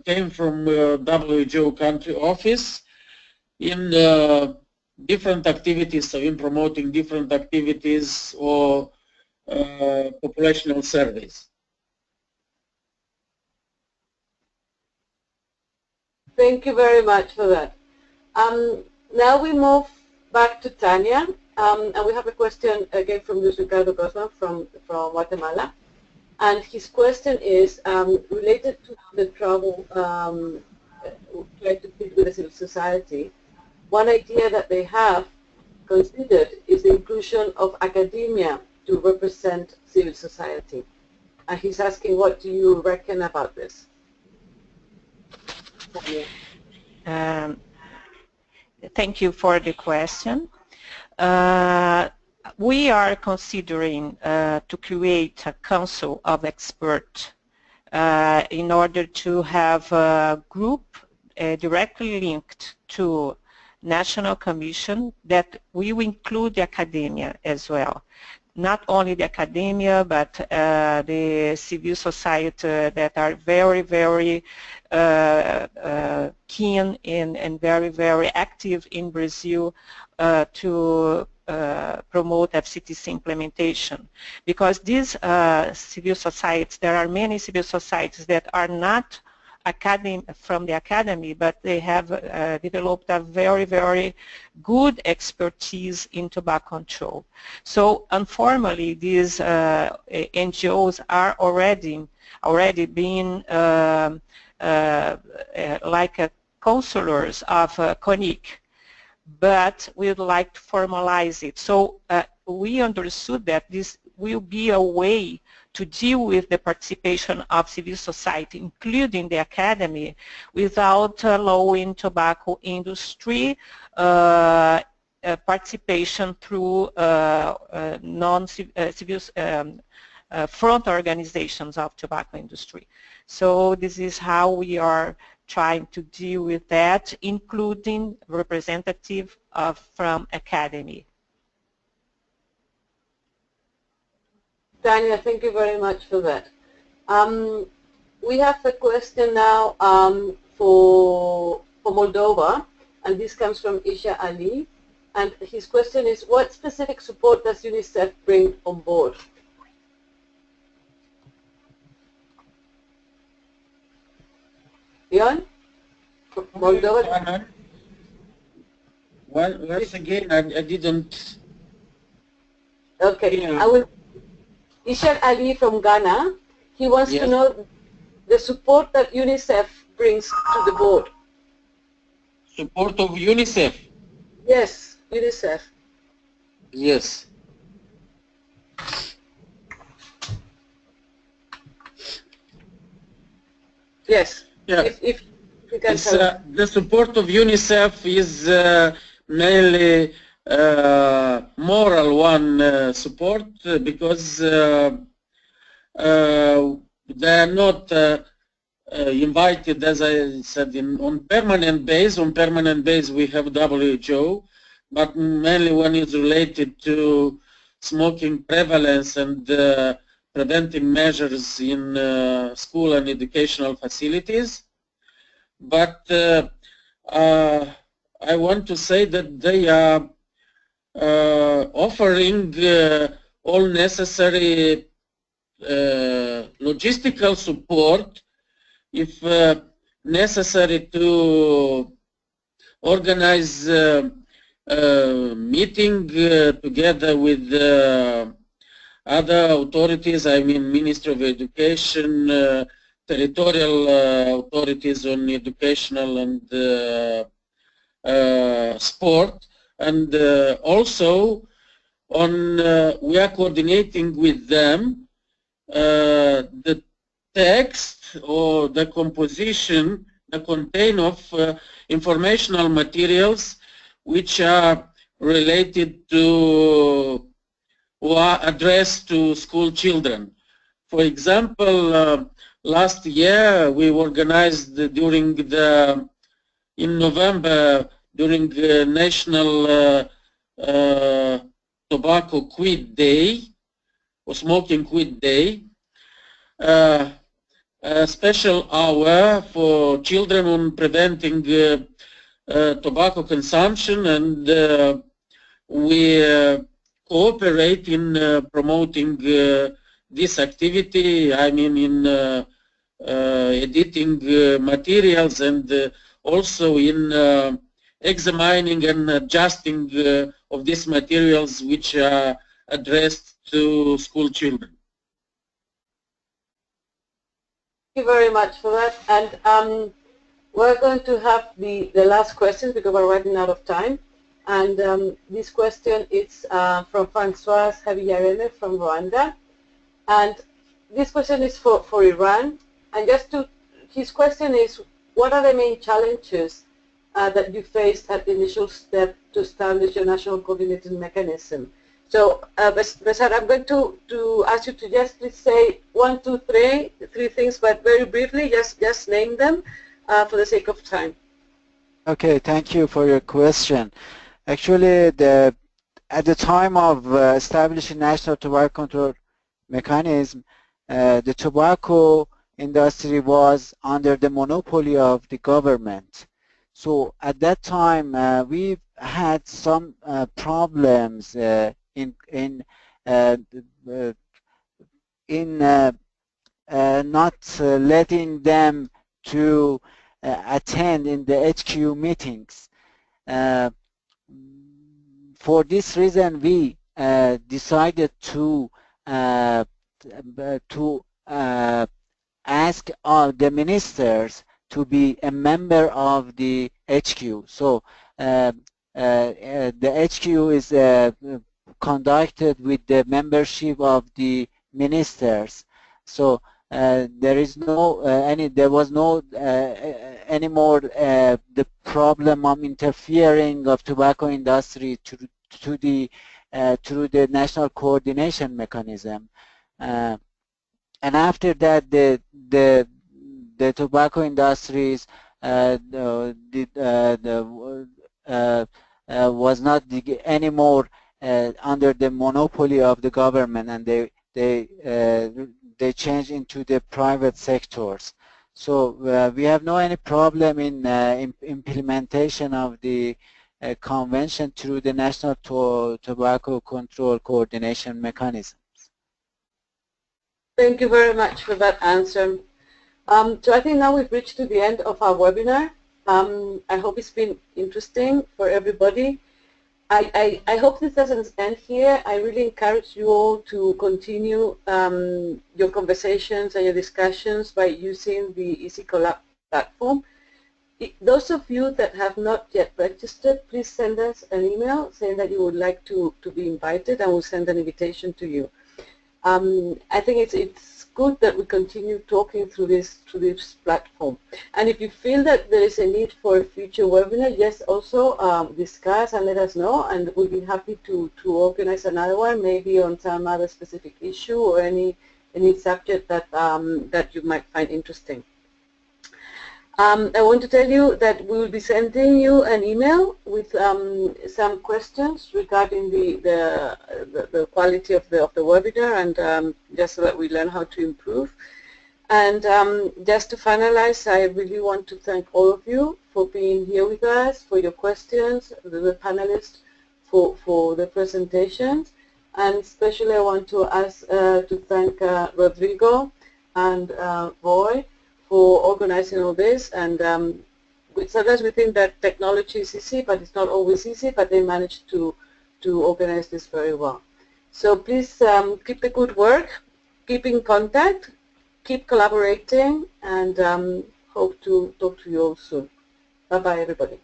came from WHO country office in different activities, so in promoting different activities or populational surveys. Thank you very much for that. Now we move back to Tanya, and we have a question again from Luis Ricardo Guzman from Guatemala. And his question is related to the trouble trying to fit with the civil society. One idea that they have considered is the inclusion of academia to represent civil society. And he's asking, what do you reckon about this? Thank you for the question. We are considering to create a council of experts in order to have a group directly linked to National Commission that will include the academia as well. Not only the academia, but the civil society that are very, very keen and very, very active in Brazil to promote FCTC implementation. Because these civil societies, there are many civil societies that are not from the academy, but they have developed a very, very good expertise in tobacco control. So informally, these NGOs are already being like counselors of CONIC, but we would like to formalize it. So we understood that this will be a way to deal with the participation of civil society, including the academy, without allowing tobacco industry participation through non-civil front organizations of tobacco industry. So this is how we are trying to deal with that, including representative from academy. Tanya, thank you very much for that. We have a question now for Moldova, and this comes from Isha Ali. And his question is, what specific support does UNICEF bring on board? Ian? Moldova? Well, once again, I didn't... Okay, Yeah. I will... Ishar Ali from Ghana, he wants to know the support that UNICEF brings to the board. Support of UNICEF? Yes, UNICEF. Yes. Yes. Yeah. If you can It's, tell. the support of UNICEF is mainly moral one support because they are not invited, as I said, on permanent base. On permanent base we have WHO, but mainly when it's related to smoking prevalence and preventing measures in school and educational facilities. But I want to say that they are offering all necessary logistical support if necessary to organize meeting together with other authorities, I mean Ministry of Education, territorial authorities on educational and sport, and also on we are coordinating with them the text or the composition, the content of informational materials which are related to or are addressed to school children. For example, last year we organized during in November during National Tobacco Quit Day or Smoking Quit Day, a special hour for children on preventing tobacco consumption, and we cooperate in promoting this activity, I mean in editing materials and also in examining and adjusting of these materials which are addressed to school children. Thank you very much for that. And we're going to have the last question because we're running out of time. And this question is from Francois Habiyarene from Rwanda. And this question is for Iran. And his question is, what are the main challenges that you faced at the initial step to establish a national coordinating mechanism? So, Besar, I'm going to ask you to just please say 1, 2, 3 things, but very briefly, just name them for the sake of time. Okay, thank you for your question. Actually, at the time of establishing national tobacco control mechanism, the tobacco industry was under the monopoly of the government. So at that time, we had some problems in not letting them to attend in the HQ meetings. For this reason, we decided to ask the ministers to be a member of the HQ. So the HQ is conducted with the membership of the ministers. So there is no there was no anymore the problem of interfering of tobacco industry through the national coordination mechanism. And after that, the tobacco industries was not anymore under the monopoly of the government, and they changed into the private sectors. So we have no any problem in implementation of the convention through the national tobacco control coordination mechanisms. Thank you very much for that answer. So I think now we've reached to the end of our webinar. I hope it's been interesting for everybody. I hope this doesn't end here. I really encourage you all to continue your conversations and your discussions by using the EasyCollab platform. Those of you that have not yet registered, please send us an email saying that you would like to be invited, and we'll send an invitation to you. I think it's good that we continue talking through this platform. And if you feel that there is a need for a future webinar, just also discuss and let us know, and we'll be happy to organize another one, maybe on some other specific issue or any subject that that you might find interesting. I want to tell you that we will be sending you an email with some questions regarding the quality of the webinar, and just so that we learn how to improve. And just to finalize, I really want to thank all of you for being here with us, for your questions, the panelists for the presentations, and especially I want to ask to thank Rodrigo and Roy for organizing all this. And sometimes we think that technology is easy, but it's not always easy, but they managed to organize this very well. So please keep the good work, keep in contact, keep collaborating, and hope to talk to you all soon. Bye-bye, everybody.